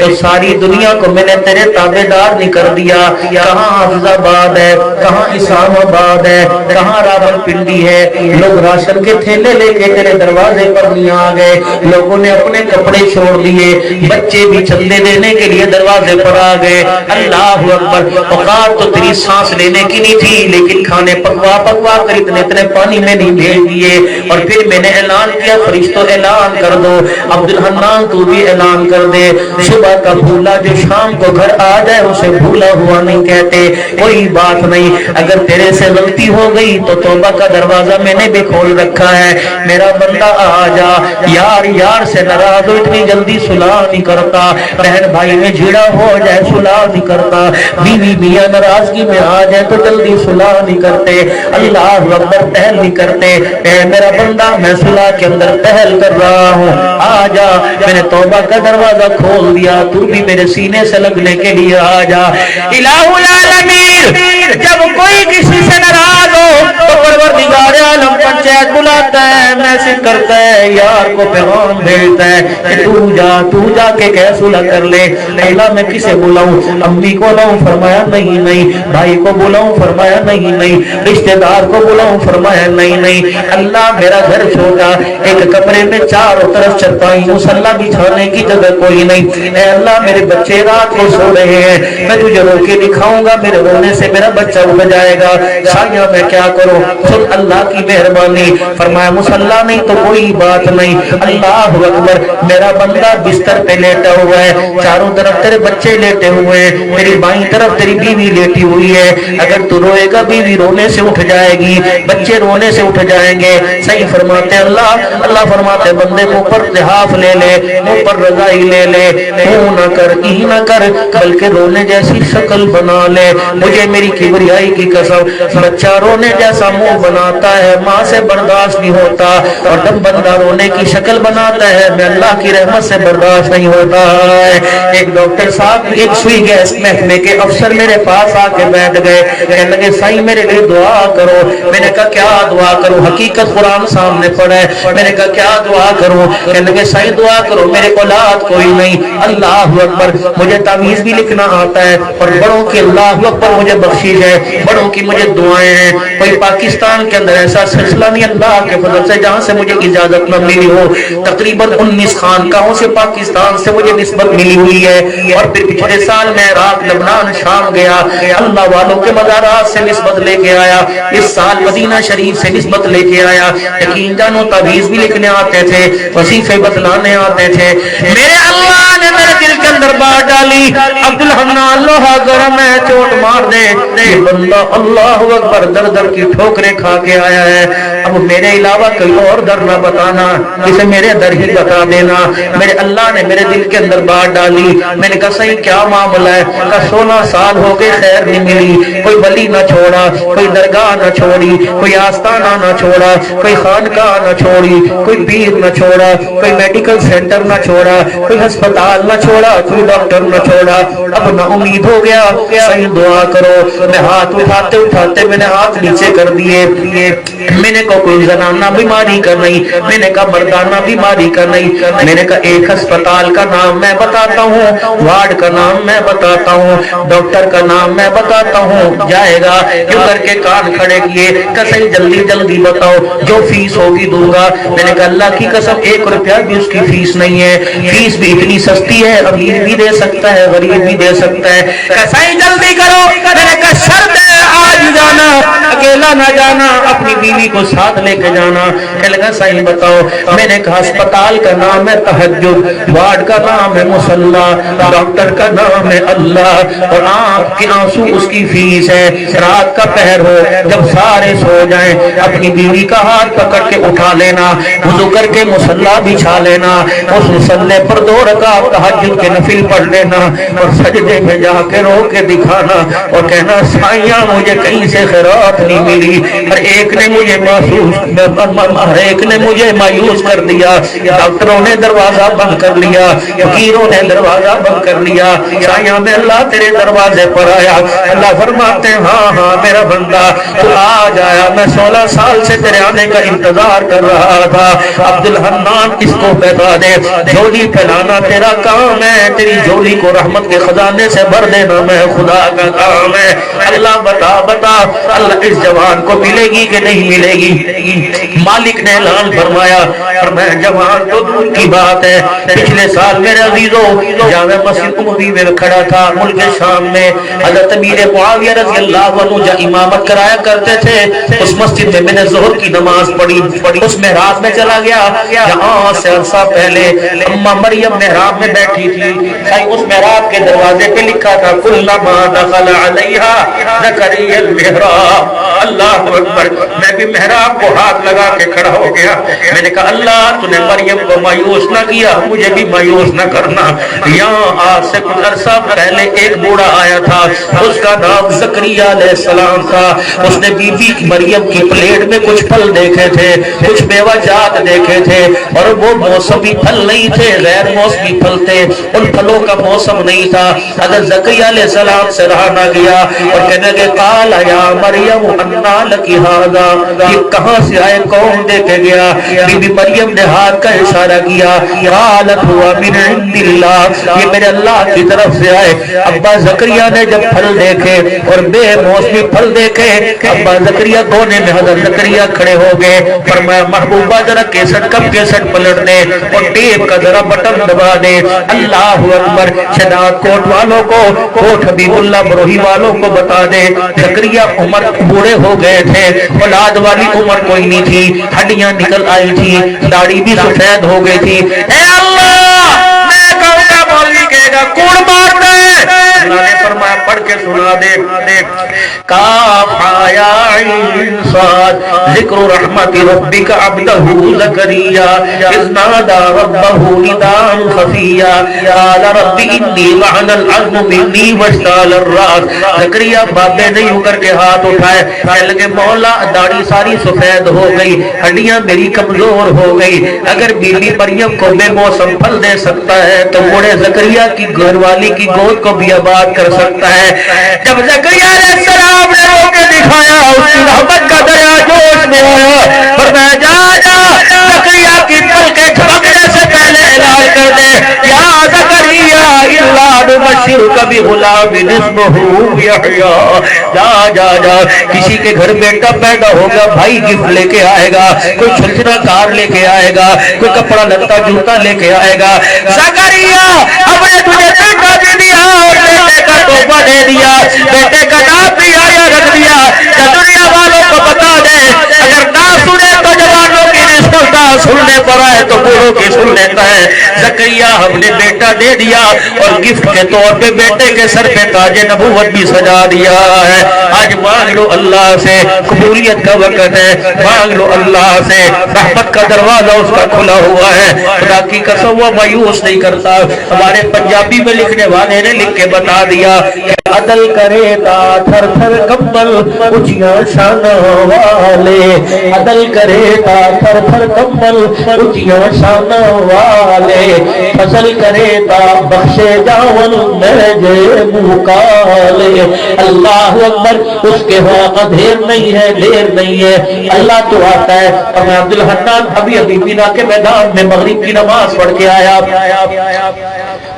تو ساری دنیا کو میں نے تیرے تابعدار نہیں کر دیا. کہاں حافظ آباد ہے, کہاں اسلام آباد ہے, کہاں راول پنڈی ہے. لوگ راشن کے تھیلے لے کے تیرے دروازے پر نہیں آ گئے. لوگوں نے اپنے کپڑے چھوڑ دیے, بچے بھی چندے دینے کے لیے دروازے پر آ گئے. اللہ اکبر. اوقات تو تیری سانس لینے کی نہیں تھی, لیکن کھانے پکوا پکوا کر اتنے پانی میں نہیں بھیج دیے. اور پھر میں نے اعلان کیا, فرشتوں اعلان کر دو, عبد الحنان تو بھی اعلان کر دے, صبح کا بھولا جو شام کو گھر آ جائے اسے بھولا ہوا نہیں کہتے. کوئی بات نہیں, اگر تیرے سے غلطی ہو گئی تو توبہ کا دروازہ میں نے بھی کھول رکھا ہے. میرا بندہ آ جا. یار یار سے ناراض ہو اتنی جلدی صلح نہیں کرتا, بہن بھائی میں جھگڑا ہو جائے صلح نہیں کرتا, بیوی میاں ناراضگی میں آ جائے تو جلدی صلح نہیں کرتے. اللہ اکبر, پہل نہیں کرتے. اے میرا بندہ, میں صلح کے اندر پہل کر رہا ہوں, آ جا. میں نے توبہ کا دروازہ کھول دیا, تو بھی میرے سینے سے لگنے کے لیے آ جا. الہ العالمین, جب کوئی کسی سے ناراض ہو تو پروردگار عالم پنچایت بلاتا ہے, میسج کرتا ہے, یار کو پیغام بھیجتا ہے کہ تو جا کے کہہ صلح کر لے. اللہ میں کسے بلاؤں, امی کو بلاؤں؟ فرمایا نہیں نہیں. بھائی کو بلاؤں؟ فرمایا نہیں نہیں. رشتہ دار کو بلاؤں؟ فرمایا نہیں نہیں. اللہ میرا گھر چھوٹا, ایک کمرے میں چاروں طرف چرپائی, مصلی بچھانے کی جگہ کوئی نہیں. اے اللہ میرے بچے رات کو سو رہے ہیں, میں تجھے رو کے دکھاؤں گا, میرے رونے سے میرا بچہ اٹھ جائے گا. سایہ میں کیا کروں, خود اللہ کی مہربانی. فرمایا مصلی نہیں تو کوئی بات نہیں. اللہ اکبر. میرا بندہ بستر پہ لیٹا ہوا ہے, چاروں طرف تیرے بچے لیٹے ہوئے ہیں, میری بائیں طرف تیری بیوی لیٹی ہوئی ہے. اگر تو روئے گا بیوی رونے سے اٹھ جائے گی, بچے رونے سے اٹھ جائیں گے. صحیح فرماتے اللہ. اللہ فرماتے بندے منہ پر لحاف لے لے, منہ پر رضائی لے لے, تو نہ کر ای نہ کر, بلکہ رونے جیسی شکل بنا لے. مجھے میری کبریائی کی قسم, بچہ رونے جیسا منہ بناتا ہے ماں سے برداشت نہیں ہوتا, اور جب بندہ رونے کی شکل بناتا ہے میں اللہ کی رحمت سے برداشت نہیں ہوتا ہے. ایک ڈاکٹر صاحب ایک سوئی گیس محکمے کے افسر میرے پاس آ کے بیٹھ گئے, کہنے لگے سائیں میرے لیے دعا کرو. میں نے کہا کیا دعا کروں, حقیقت قرآن سامنے پڑا ہے. میں نے کہا کیا دعا کروں, کہنے لگے سائیں دعا کرو, میرے اولاد کوئی نہیں. اللہ اکبر. مجھے تعویذ بھی لکھنا آتا ہے, اور بڑوں کی اللہ اکبر مجھے بخشش ہے, بڑوں کی مجھے دعائیں ہیں. کوئی پاکستان کے اندر ایسا سلسلہ نہیں اللہ کے فضل سے جہاں سے مجھے اجازت نہ ملی ہو. تقریباً 19 خانقاہوں سے پاکستان سے مجھے نسبت ملی ہوئی ہے, اور پھر پچھلے سال میں عراق, لبنان, شام گیا, اللہ والوں کے مزارات سے نسبت لے کے آیا. اس سال مدینہ شریف سے نسبت لے کے آیا. یقین جانو تعویذ بھی لکھنے آتے تھے, وظیفے بتلانے آتے تھے. میرے اللہ نے میرے دل کے اندر بات ڈالی, عبد الحنان لوہا گرم ہے, چوٹ مار دے. یہ بندہ اللہ اکبر در در کی ٹھوکریں کھا کے آیا ہے. اب میرے علاوہ کوئی اور در نہ بتانا, اسے میرے در ہی بتا دینا. میرے اللہ نے میرے دل کے اندر بات ڈالی. میں نے کہا صحیح کیا معاملہ ہے؟ کہا 16 سال ہو گئے خیر نہیں ملی, کوئی ولی نہ چھوڑا, کوئی درگاہ نہ چھوڑی, کوئی آستانہ نہ چھوڑا, کوئی خانقاہ نہ چھوڑی, کوئی پیر نہ چھوڑا, کوئی میڈیکل سینٹر نہ چھوڑا, کوئی ہسپتال نہ چھوڑا, کوئی ڈاکٹر نہ چھوڑا. اب نہ امید ہو گیا. صحیح دعا کرو. میں ہاتھ اٹھاتے اٹھاتے میں نے ہاتھ نیچے کر دیے. میں نے کہا کوئی زنانہ بیماری کا نہیں, میں نے کہا مردانہ بیماری کا نہیں. میں نے کہا ایک ہسپتال کا نام میں بتاتا ہوں, وارڈ کا نام میں بتاتا ہوں, ڈاکٹر کا نام میں بتاتا ہوں. جائے گا یوں کر کے کان کھڑے کیے, کسے جلدی جلدی بتاؤ, جو فیس ہوگی دوں گا. میں نے کہا اللہ کی قسم 1 روپیہ بھی اس کی فیس نہیں ہے, فیس بھی اتنی سستی ہے, امیر بھی دے سکتا ہے, غریب بھی دے سکتا ہے. کسے جلدی کرو. میں نے کہا شرط ہے آج جانا, اکیلا نہ جانا, اپنی بیوی کو ساتھ لے کے جانا. کہ لگا صحیح بتاؤ. میں نے کہا اسپتال کا نام ہے تہجد, وارڈ کا نام ہے مصلی, ڈاکٹر کا نام ہے اللہ, اور آنکھ کے آنسو اس کی فیس ہے. رات کا پہر ہو, جب سارے سو جائیں, اپنی بیوی کا ہاتھ پکڑ کے اٹھا لینا, وضو کر کے مصلی بچھا لینا, اس مصلی پر 2 رکعت تہجد کے نفل پڑھ لینا, اور سجدے میں جا کے رو کے دکھانا, اور کہنا سائیاں مجھے کہیں سے خیرات راحت نہیں ملی، ہر ایک نے مجھے مایوس کر دیا، ڈاکٹروں نے دروازہ بند کر لیا، فقیروں نے دروازہ بند کر لیا، شاید میں اللہ تیرے دروازے پر آیا۔ اللہ فرماتے ہیں ہاں ہاں میرا بندہ تو آج آیا، میں 16 سال سے تیرے آنے کا انتظار کر رہا تھا۔ عبدالحنان اس کو بتا دے، جھولی پھیلانا تیرا کام ہے، تیری جھولی کو رحمت کے خزانے سے بھر دینا میں خدا کا کام ہے۔ اللہ بتا اللہ اس جوان کو ملے گی کہ نہیں ملے گی؟ مالک نے اعلان فرمایا اور میں جوان تو دور کی بات ہے، پچھلے سال میرے عزیزوں جامع مسجد اموی میں کھڑا تھا ملک شام میں، حضرت امیر معاویہ رضی اللہ عنہ جہاں امامت کرایا کرتے تھے اس مسجد میں نے ظہر کی نماز پڑھی، اس محراب میں چلا گیا جہاں سے عرصہ پہلے اماں مریم محراب میں بیٹھی تھی، اس محراب کے دروازے پہ لکھا تھا کلما دخل علیہا زکریا المحراب۔ اللہ اکبر، میں بھی محراب کو ہاتھ لگا کے کھڑا ہو گیا، میں نے کہا اللہ تو نے مریم کو مایوس نہ کیا، مجھے بھی مایوس نہ کرنا۔ یہاں آج سے کچھ عرصہ پہلے ایک بوڑھا آیا تھا، اس کا نام زکریا علیہ السلام تھا، اس نے بی بی مریم کی پلیٹ میں کچھ پھل دیکھے تھے، کچھ میوہ جات دیکھے تھے، اور وہ موسمی پھل نہیں تھے، غیر موسمی پھل تھے، ان پھلوں کا موسم نہیں تھا۔ حضرت زکریا علیہ السلام سے رہا نہ گیا اور کہنے لگے قال یا مریم انا لکی ھذا، یہ کہاں سے آئے، کون دے کے گیا؟ بی بی مریم نے ہاتھ کا اشارہ کیا، قالت ہوا من عند اللہ، یہ میرے اللہ کی طرف سے آئے۔ ابا زکریا نے جب پھل دیکھے اور بے موسمی پھل دیکھے، ابا زکریا کونے میں حضرت زکریا کھڑے ہو گئے، فرمایا محبوبہ ذرا کیسٹ کب کیسٹ پلٹ دے اور ٹیپ کا ذرا بٹن دبا دے۔ اللہ اکبر، شداد کوٹ والوں کو، کوٹ حبیب اللہ بروہی والوں کو بتا دے، زکریا عمر بوڑھے ہو گئے تھے، اولاد والی عمر کوئی نہیں تھی، ہڈیاں نکل آئی تھی، داڑھی بھی سفید ہو گئی تھی۔ اے اللہ، میں کہوں گا مولوی کہے گا کوڑ مار دے، اللہ نے فرمایا پڑھ کے سنا دے، کاف یا عین صاد، ذکر رحمت ربک عبدہ زکریا اذ نادى ربه نداء خفیا قال رب انی وهن العظم منی واشتعل الراس۔ زکریا بابے نہیں ہو کر کے ہاتھ اٹھائے، کہنے لگے مولا داڑھی ساری سفید ہو گئی، ہڈیاں میری کمزور ہو گئی، اگر بی بی مریم کو بے موسم پھل دے سکتا ہے تو بوڑھے زکریا کی گھر والی کی گود کو بھی آباد کر سکتا ہے۔ جب زکریا علیہ السلام نے رو کے دکھایا، اس کی رحمت کا دریا جوش میں آیا، فرمایا جا زکریا کی پلکیں جھپکنے سے پہلے اعلان کر دے یا زکریا الا نبشرک بغلام اسمہ یحییٰ، جا کسی کے گھر بیٹا پیدا ہوگا، بھائی گفٹ لے کے آئے گا، کوئی چھلچنا کار لے کے آئے گا، کوئی کپڑا لتا جوتا لے کے آئے گا۔ زکریا اب نے تجھے بیٹا دے دیا اور بیٹے کا تحفہ دے دیا، بیٹے کا نام بھی آیا رکھ دیا۔ دنیا والوں کو بتا دے اگر نہ سنے تو جوانوں کی نہیں سنتا، سننے پر آئے تو بوڑھوں کی سن لیتا ہے۔ زکریا ہم نے بیٹا دے دیا اور گفٹ کے طور پہ بیٹے کے سر پہ تاج نبوت بھی سجا دیا ہے۔ آج مانگ لو اللہ سے، قبولیت کا وقت ہے، مانگ لو اللہ سے، رحمت کا دروازہ اس کا کھلا ہوا ہے۔ خدا کی قسم وہ مایوس نہیں کرتا۔ ہمارے پنجابی میں لکھنے والے نے لکھ کے بتا دیا کہ عدل کرے تا تھر تھر کمبل اونچیاں شانوں والے، عدل کرے تا تھر تھر کمبل اونچیاں شانوں والے، فضل کرے تا بخشے جاون میں جے مکالے۔ اللہ اکبر، اس کے ہاں دیر نہیں ہے، دیر نہیں ہے، اللہ تو آتا ہے۔ اور میں عبدالحنان ابھی بینا کے میدان میں مغرب کی نماز پڑھ کے آیا،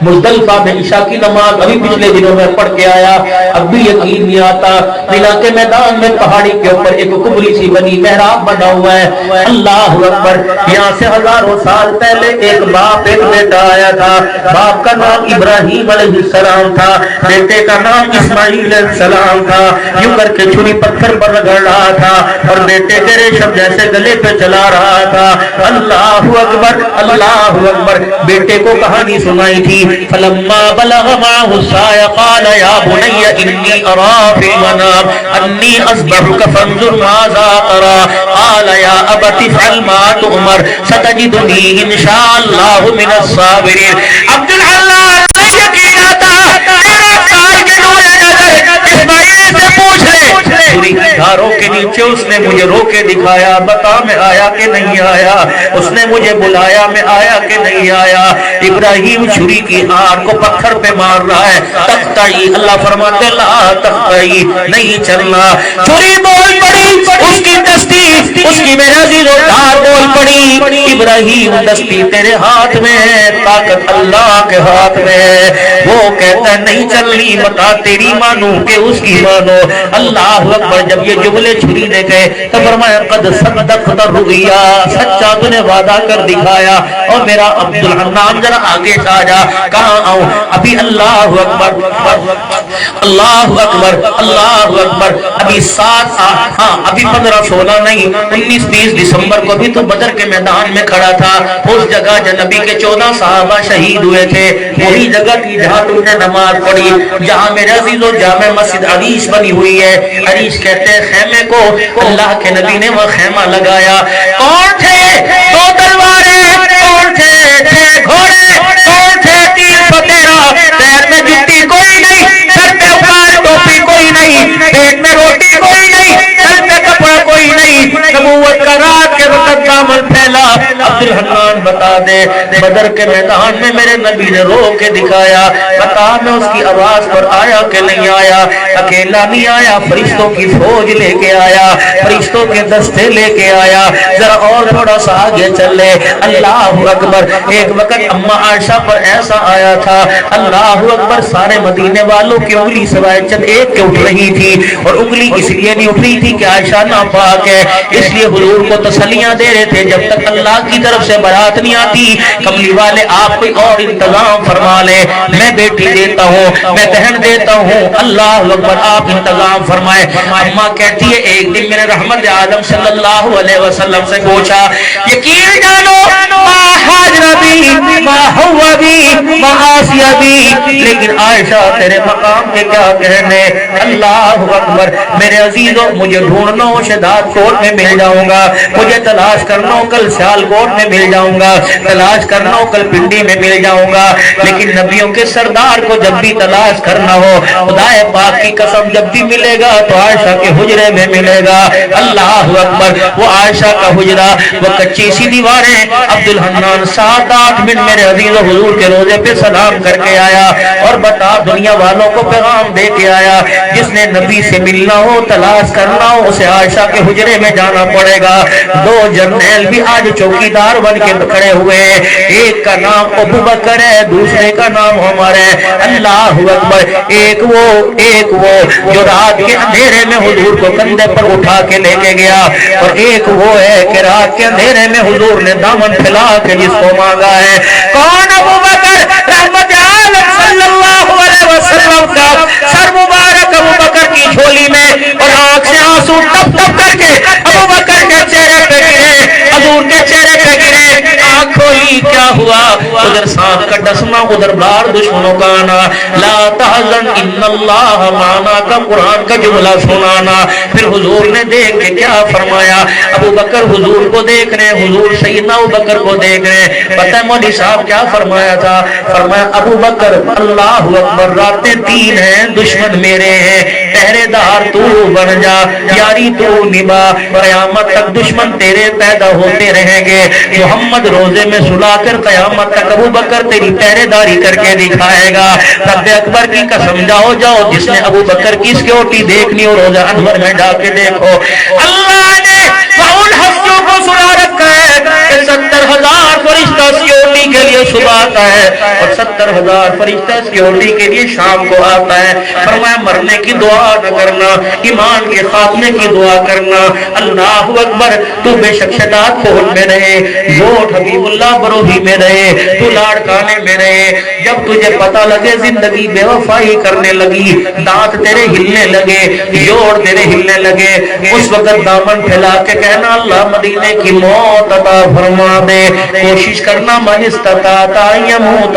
مزدلفہ میں عشاء کی نماز ابھی پچھلے دنوں میں پڑھ کے آیا، اب بھی یقین نہیں آتا۔ مینا کے میدان میں پہاڑی کے اوپر ایک کبری سی بنی محراب بنا ہوا ہے، اللہ اکبر۔ یہاں سے ہزاروں سال پہلے ایک باپ ایک بیٹا آیا تھا، باپ کا نام ابراہیم علیہ السلام تھا، بیٹے کا نام اسماعیل علیہ السلام تھا۔ یوں کر کے چھری پتھر پر رگڑ رہا تھا اور بیٹے کے ریشم جیسے گلے پہ چلا رہا تھا۔ اللہ اکبر، اللہ اکبر۔ بیٹے کو کہانی سنائی تھی، فلما بلغ معه السعي قال يا بني إني أرى في المنام أني أذبحك فانظر ماذا ترى قال يا أبت افعل ما تؤمر ستجدني إن شاء الله من الصابرين۔ عبد اللہ نہیں یقین آتا، تیرا سال کے نور نظر اسماعیل سے پوچھ لے، چھری پہاڑوں کے نیچے اس نے مجھے رو کے دکھایا، بتا میں آیا کہ نہیں آیا، اس نے مجھے بلایا میں آیا کہ نہیں آیا۔ ابراہیم چھری کی آر کو پتھر پہ مار رہا ہے، تختائی، اللہ فرماتے لا تختائی، نہیں چلنا۔ چھری بول پڑی، اس کی دستی، اس کی میرے عزیز و دھار بول پڑی، ابراہیم دستی تیرے ہاتھ میں ہے، طاقت اللہ کے ہاتھ میں ہے۔ وہ کہتا ہے نہیں چلنی، بتا تیری مانو کہ اس کی مانو۔ اللہ اکبر۔ جب یہ جملے چھری نے کہے تو فرمایا قد صدقت الرؤیا، سچا تو نے وعدہ کر دکھایا۔ اور میرا عبد الحنان ذرا آگے آ جا، کہاں آؤں؟ ابھی اللہ اکبر اللہ اکبر اللہ اکبر، ابھی 15 16 نہیں 19 20 دسمبر کو بھی تو بدر کے میدان میں کھڑا تھا، اس جگہ جو نبی کے 14 صحابہ شہید ہوئے تھے، وہی جگہ تھی جہاں تم نے نماز پڑھی، جہاں میرے عزیزو جامع مسجد عریش بنی ہوئی ہے۔ عریش کہتے ہیں خیمے کو، اللہ کے نبی نے وہ خیمہ لگایا۔ کون تھے؟ 2 تلواریں، کون تھے؟ 6 گھوڑے، کون تھے؟ 313، پیر میں جوتی کوئی نہیں، سر پہ اوپر ٹوپی کوئی نہیں، پیٹ میں روٹی کوئی نہیں، سر پہ کپڑا کوئی نہیں، نبوت کا رات کے وقت دامن پھیلا۔ عبد الحنان بتا دے، بدر کے میدان میں میرے نبی نے رو کے دکھایا، بتا میں اس کی آواز پر آیا کہ نہیں آیا؟ اکیلا نہیں آیا، فرشتوں کی فوج لے کے آیا، فرشتوں کے دستے لے کے آیا۔ ذرا اور تھوڑا سا آگے چل لے، اللہ اکبر۔ ایک وقت اما عائشہ پر ایسا آیا تھا، اللہ اکبر، سارے مدینے والوں کی انگلی سوائے چند ایک کے اٹھ رہی تھی، اور انگلی اس لیے نہیں اٹھ رہی تھی کہ عائشہ ناپاک ہے، اس لیے حضور کو تسلیاں دے رہے تھے جب تک اللہ کی طرف سے بارات نہیں آتی، کملی والے آپ کوئی اور انتظام فرما لے، میں بیٹی دیتا ہوں، میں بہن دیتا ہوں، اللہ اکبر، آپ انتظام فرمائے۔ اماں کہتی ہے ایک دن میں نے رحمت عالم صلی اللہ علیہ وسلم سے پوچھا، یقین جانو ما حاجر بی ما ہوا بی ما آسیہ بی، لیکن عائشہ تیرے مقام کے کیا کہنے؟ اللہ اکبر۔ میرے عزیزوں مجھے ڈھونڈنا ہو شداد کوٹ میں مل جاؤں گا، مجھے تلاش کرنا ہو کل سیال کوٹ میں مل جاؤں گا، تلاش کرنا ہو کل پنڈی میں مل جاؤں گا، لیکن نبیوں کے سردار کو جب بھی تلاش کرنا ہو، خدا پاک کی قسم جب بھی ملے گا تو عائشہ کے حجرے میں ملے گا۔ اللہ اکبر۔ وہ عائشہ کا حجرہ، وہ کچی سی دیواریں، عبد الحنان 7-8 منٹ میرے عزیز و حضور کے روزے پہ سلام کر کے آیا، اور بتا دنیا والوں کو پیغام دے کے آیا، جس نے نبی سے ملنا ہو تلاش کرنا ہو اسے عائشہ کے حجرے میں جانا پڑے گا۔ 2 جرنیل بھی آج چوکیدار بن کے کھڑے ہوئے ہیں، ایک کا نام ابو بکر ہے، دوسرے کا نام عمر ہے۔ اللہ اکبر۔ ایک وہ جو رات کے اندھیرے میں حضور کو کندھے پر اٹھا کے لے کے گیا، اور ایک وہ ہے کہ رات کے اندھیرے میں حضور نے دامن پھیلا کے جس کو مانگا ہے۔ کون؟ ابو بکر، رحمت عالم صلی اللہ علیہ وسلم کا سر مبارک ابو بکر کی جھولی میں، اور آنکھ سے آنسو ٹپ ٹپ کر کے ابو بکر کے چہرے پہ گرے، حضور کے چہرے پہ گرے، آنکھ کھولی، کیا ہوا؟ ادھر سانپ کا ڈسنا، ادھر بار دشمنوں کا آنا، لا تحزن ان اللہ معنا کا قرآن کا جملہ سنانا۔ پھر حضور نے دیکھ کے کیا فرمایا؟ ابو بکر حضور کو دیکھ رہے ہیں، حضور سیدنا ابو بکر کو دیکھ رہے ہیں۔ پتہ ہے مولوی صاحب کیا فرمایا تھا؟ فرمایا ابو بکر اللہ اکبر، راتیں 3 ہیں، دشمن میرے ہیں، پہرے دار تو بن جا، یاری تو نبا، قیامت تک دشمن تیرے پیدا ہوتے رہیں گے، محمد روزے میں سلا کر قیامت تک ابو بکر تیری پہرے داری کر کے دکھائے گا۔ رب اکبر کی قسم، جاؤ جس نے ابو بکر کی سیکورٹی دیکھنی ہو روزہ انور میں جا کے دیکھو، اللہ نے ان ہستیوں کو سنا رکھا ہے کہ 70,000 فرشتہ سیکورٹی کے لیے صبح آتا ہے، اور 70,000 فرشتہ سیکورٹی کے لیے شام کو آتا ہے۔ فرمایا مرنے کی دعا نہ کرنا، ایمان کے خاتمے کی دعا کرنا۔ اللہ اکبر۔ تو بے شک شداد کوٹ میں رہے، ووٹ حبیب اللہ بروہی میں رہے، تو لاڑکانے میں رہے، جب تجھے پتہ لگے زندگی بے وفائی کرنے لگی، دانت تیرے ہلنے لگے، جوڑ تیرے ہلنے لگے، اس وقت دامن پھیلا کے کہنا اللہ مدینے کی موت عطا فرما دے۔ کوشش کرنا من استطاع یموت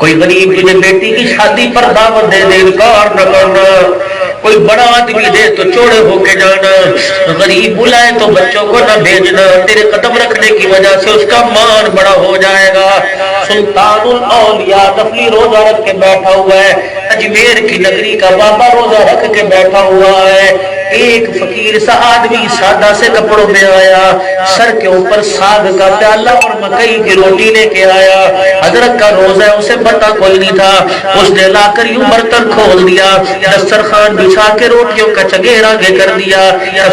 کوئی غریب تجھے بیٹی کی شادی پر دعوت دے دے انکار نہ کرنا، کوئی بڑا آدمی دے تو چوڑے ہو کے جانا، غریب بلائے تو بچوں کو نہ بھیجنا، تیرے قدم رکھنے کی وجہ سے اس کا مان بڑا ہو جائے گا۔ سلطان الاولیاء نفلی روزہ رکھ کے بیٹھا ہوا ہے، اجمیر کی نگری کا بابا روزہ رکھ کے بیٹھا ہوا ہے۔ ایک فقیر سا آدمی سادہ سے کپڑوں میں آیا، سر کے اوپر ساگ کا پیالہ اور مکئی کی روٹی لے کے آیا۔ حضرت کا روزہ ہے، اسے پتا کوئی نہیں تھا، اس نے لا کر یوں برتن کھول دیا، دسترخوان بچھا کے روٹیوں کا چگیر آگے کر دیا،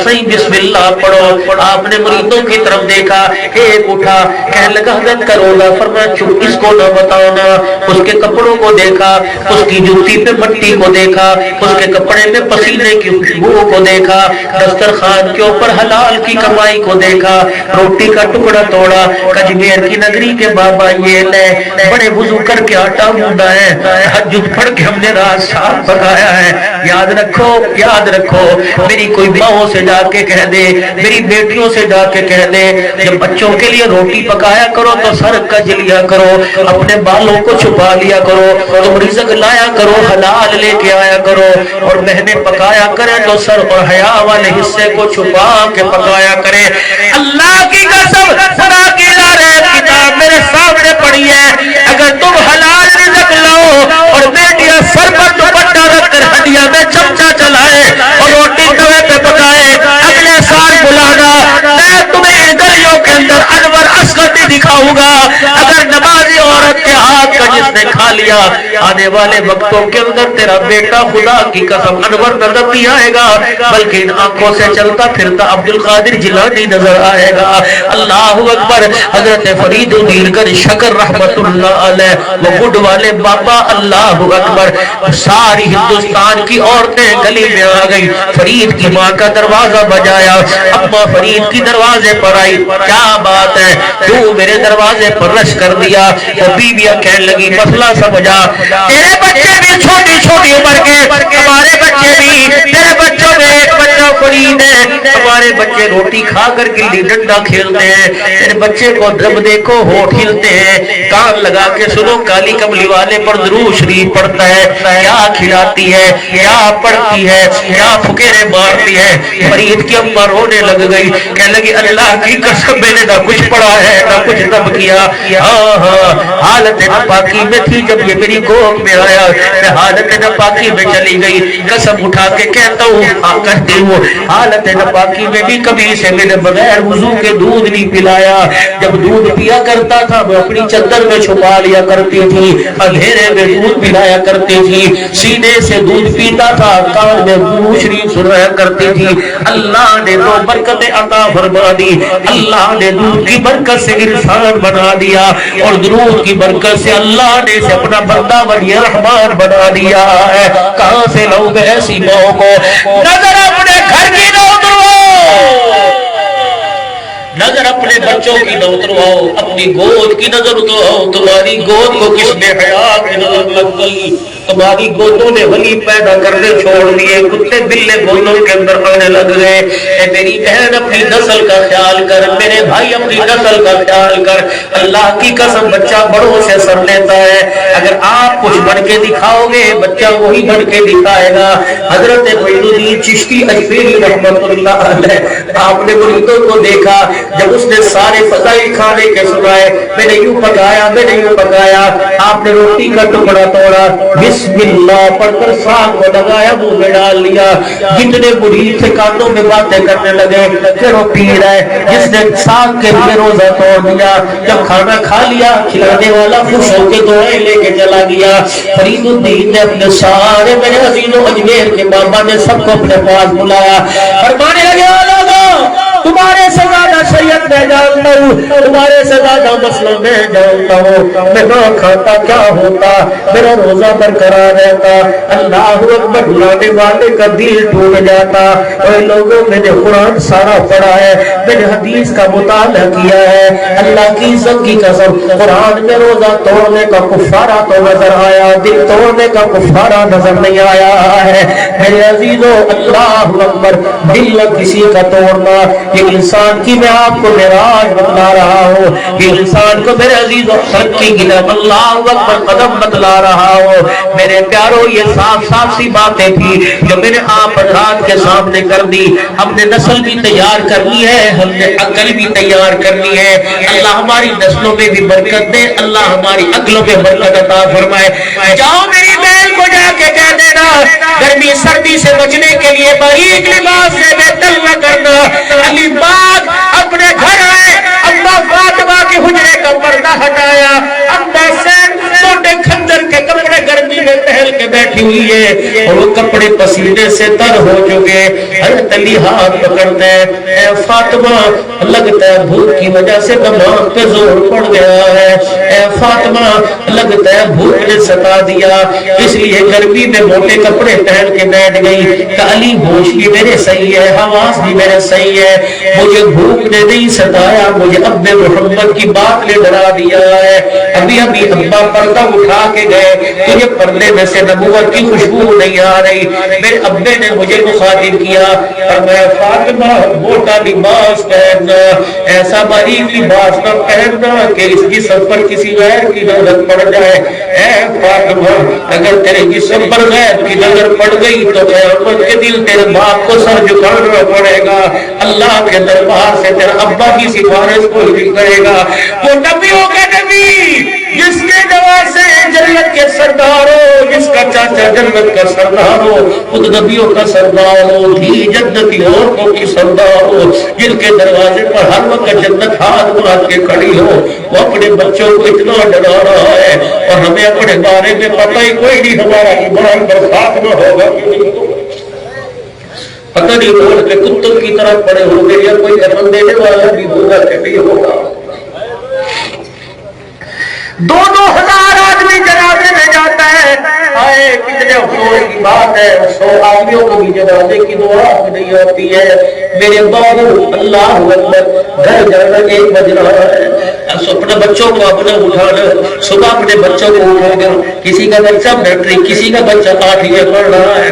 صحیح بسم اللہ پڑھو۔ آپ نے مریدوں کی طرف دیکھا، ایک اٹھا کہنے لگا حضرت کا روزہ، فرمایا چپ، اس کو نہ بتانا۔ اس کے کپڑوں کو دیکھا، اس کی جوتی پہ مٹی کو دیکھا، اس کے کپڑے میں پسینے کی خوشبو کو دیکھا، دسترخوان کے اوپر حلال کی کمائی کو دیکھا، روٹی کا ٹکڑا توڑا۔ کجمیر کی نگری کے بابا یہ لے بڑے وضو کر کے آٹا گوندا ہے، تہجد پڑھ کے ہم نے رات ساگ پکایا ہے۔ یاد رکھو، یاد رکھو، میری کوئی ماؤں سے جا کے کہہ دے، میری بیٹیوں سے جا کے کہہ دے، جب بچوں کے لیے روٹی پکایا کرو تو سر کج لیا کرو، اپنے بالوں کو چھپا لیا کرو، تم رزق لایا کرو، حلال لے کے آیا کرو، اور بہنیں پکایا کرے تو سر اور حیا والے حصے کو چھپا کے پکایا کرے۔ اللہ کی قسم، خدا کی لعنت، کتاب میرے سامنے پڑھی ہے، اگر تم حلال رزق لاؤ اور بیٹیاں سر پر دوپٹہ رکھ کر ہڈیا میں چمچا چلائے اور روٹی توے پہ پکائے، اگلے سال بلانا، میں تمہیں گلیوں کے اندر انور اصغر بھی دکھاؤں گا۔ اگر نمازی عورت کے ہاتھ کا جس نے کھا لیا، آنے والے وقتوں کے اندر تیرا بیٹا خدا کی قسم انور نظر نہیں آئے گا، بلکہ ان آنکھوں سے چلتا پھرتا عبد القادر جیلانی نظر آئے گا۔ اللہ اکبر۔ حضرت فرید الدین گنج شکر رحمت اللہ علیہ وہ گڈ والے بابا، اللہ اکبر، ساری ہندوستان کی عورتیں گلی میں آ گئی، فرید کی ماں کا دروازہ بجایا، اما فرید کی دروازے پر آئی، کیا بات ہے، تو میرے دروازے پر رش کر دیا؟ تو بیویاں کہنے لگی مسئلہ سمجھا، تیرے بچے بھی چھوٹی چھوٹی عمر کے، ہمارے بچے بھی، تیرے بچوں میں ایک بچہ فرید ہے، ہمارے بچے روٹی کھا کر گلی ڈنڈا کھیلتے ہیں، تیرے بچے کو جب دیکھو ہونٹ ہلتے ہیں، کان لگا کے سنو کالی کملی والے پر درود شریف پڑھتا ہے، کیا کھلاتی ہے، کیا پڑھتی ہے، کیا پھکیرے مارتی ہے۔ فرید کی اماں رونے لگ گئی، کہنے لگی اللہ کی قسم میں نے نہ کچھ پڑھا ہے نہ کچھ تب کیا، ہاں حالت ناپاکی میں تھی جب یہ میری گود میں آیا، میں حالت ناپاکی میں چلی گئی، قسم اٹھا کے کہتا ہوں، کہتی ہوں، حالت ناپاکی میں بھی کبھی سے میرے بغیر وضو کے دودھ نہیں پلایا، جب دودھ پیا کرتا تھا میں اپنی چادر میں چھپا لیا کرتی تھی، اندھیرے میں دودھ پلایا کرتی تھی، سینے سے دودھ پیتا تھا، کان میں درود شریف سنایا کرتی تھی۔ اللہ نے تو برکت عطا فرما دی، اللہ نے دودھ کی برکت سے انسان بنا دیا، اور درود کی برکت سے اللہ نے اسے اپنا بندہ ولی رحمان بنا دیا ہے۔ کہاں سے لوگ ایسی ماں کو؟ نظر اپنے گھر کی نہ اترواؤ، نظر اپنے بچوں کی نہ اترواؤ، اپنی گود کی نظر اترواؤ۔ تمہاری گود کو کس نے حیا کی نظر لگ گئی؟ تمہاری گودوں نے ولی پیدا کرنے چھوڑ دیے، کتے بلے گودوں کے اندر آنے لگ گئے۔ اے میری بہن اپنی نسل کا خیال کر، میرے بھائی اپنی نسل کا خیال کر۔ اللہ کی قسم بچہ بڑوں سے سر لیتا ہے، اگر آپ کچھ بن کے دکھاؤ گے بچہ وہی بن کے دکھائے گا۔ حضرت معین الدین چشتی اجمیری رحمت اللہ علیہ، آپ نے مریدوں کو دیکھا جب اس نے سارے فضائل کھانے کے سنائے، میں نے یوں پکایا، میں نے یوں پکایا، آپ نے روٹی کا ٹکڑا توڑا، بسم اللہ پڑھ کر ساگ کو لگایا، منہ میں ڈال لیا، جتنے مرید تھے کانوں میں باتیں کرنے لگے، پھر وہ پی رہے، جس نے ساگ کے لیے روزہ توڑ دیا، جب کھانا کھا لیا کھلانے والا خوش ہو کے دعائیں لے کے چلا گیا۔ فرید الدین نے اپنے سارے میرے عزیزوں اجمیر کے بابا نے سب کو اپنے پاس بلایا، فرمانے لگے تمہارے سے زیادہ شریعت میں جانتا ہوں، تمہارے سے زیادہ مسئلہ میں جانتا ہوں، میں نہ کھاتا کیا ہوتا، میرا روزہ برقرار رہتا، اللہ اکبر، بلانے والے کا دل ٹوٹ جاتا۔ اور لوگوں میں نے قرآن سارا پڑھا ہے، میں نے حدیث کا مطالعہ کیا ہے، اللہ کی عزت کی قسم قرآن میں روزہ توڑنے کا کفارہ تو نظر آیا، دل توڑنے کا کفارہ نظر نہیں آیا ہے۔ میرے عزیزوں اللہ اکبر، دل کسی کا توڑنا، یہ انسان کی میں آپ کو معراج بتا رہا ہوں، یہ انسان کو میرے عزیز و ترقی کی طرف اللہ اکبر قدم بتلا رہا ہو. میرے پیارو یہ صاف صاف سی باتیں تھی جو میں نے آپ حضرات کے سامنے کر دی. ہم نے نسل بھی تیار کرنی ہے, ہم نے عقل بھی تیار کرنی ہے. اللہ ہماری نسلوں میں بھی برکت دے, اللہ ہماری عقلوں میں برکت عطا فرمائے. جاؤ میری بہن کو جا کے کہہ دینا گرمی سردی سے بچنے کے لیے باریک لباس سے بہتر نہ کرنا. علی پاک اپنے گھر آئے, اما فاطمہ کے حجرے کا پردہ ہٹایا, اما حسین چھوٹے خنجر کے کپڑے گرمی میں پہن کے بیٹھی ہوئی ہے اور وہ کپڑے پسینے سے تر ہو چکے. حضرت علی ہاتھ پکڑتے ہیں, اے فاطمہ لگتا ہے بھوک کی وجہ سے دماغ پہ زور پڑ گیا ہے, اے فاطمہ لگتا ہے بھوک نے ستا دیا اس لیے گرمی میں موٹے کپڑے پہن کے بیٹھ گئی. کہ علی ہوش بھی میرے صحیح ہے, حواس بھی میرے صحیح ہے, مجھے بھوک نے نہیں ستایا, مجھے ابے محمد کی بات نے ڈرا دیا ہے. ابھی ابھی ابا پردہ اٹھا کے گئے, تجھے پردے میں سے نبوت کی خوشبو نہیں آ رہی. میرے ابے نے مجھے مخاطب کیا اور میں فاطمہ موٹا لباس پہننا, ایسا باریک لباس نہ پہننا کہ اس جسم پر کسی غیر کی نظر پڑ جائے. اے فاطمہ اگر تیرے جسم پر غیر کی نظر پڑ گئی تو قیامت کے دن تیرے باپ کو سر جھکانا پڑے گا, اللہ کے دربار سے تیرا ابا کی سفارش کوئی نہیں کرے گا. وہ نبیوں کا نبی جس کے نواسے جنت کے سردار ہو, جس کا چاچا جنت کا سردار ہو, خود نبیوں کا سردار ہو, دھی جنتی عورتوں کی سردار ہو, جن کے دروازے پر ہر وقت جنت ہاتھ مار کے کھڑی ہو, وہ اپنے بچوں کو اتنا ڈرا رہا ہے اور ہمیں اپنے بارے میں پتہ ہی کوئی نہیں ہمارا ایمان برسات میں ہوگا کہ نہیں ہوگا. پتہ نہیں روڈ پہ کتوں کی طرح پڑے ہوں گے یا کوئی دفن دینے والا بھی ہوگا کہ نہیں ہوگا. 2,000 آدمی جنازے میں جاتا ہے, آئے کتنے افسوس کی بات ہے, 100 آدمیوں کو بھی جنازے کی دعا نہیں آتی ہے. میرے بابو اللہ اکبر, گھر جانا 1 بج رہا ہے, اپنے بچوں کو اپنے اٹھانا, صبح اپنے بچوں کو اٹھانا, کسی کا بچہ میٹرک, کسی کا بچہ 8ویں پڑھ رہا ہے,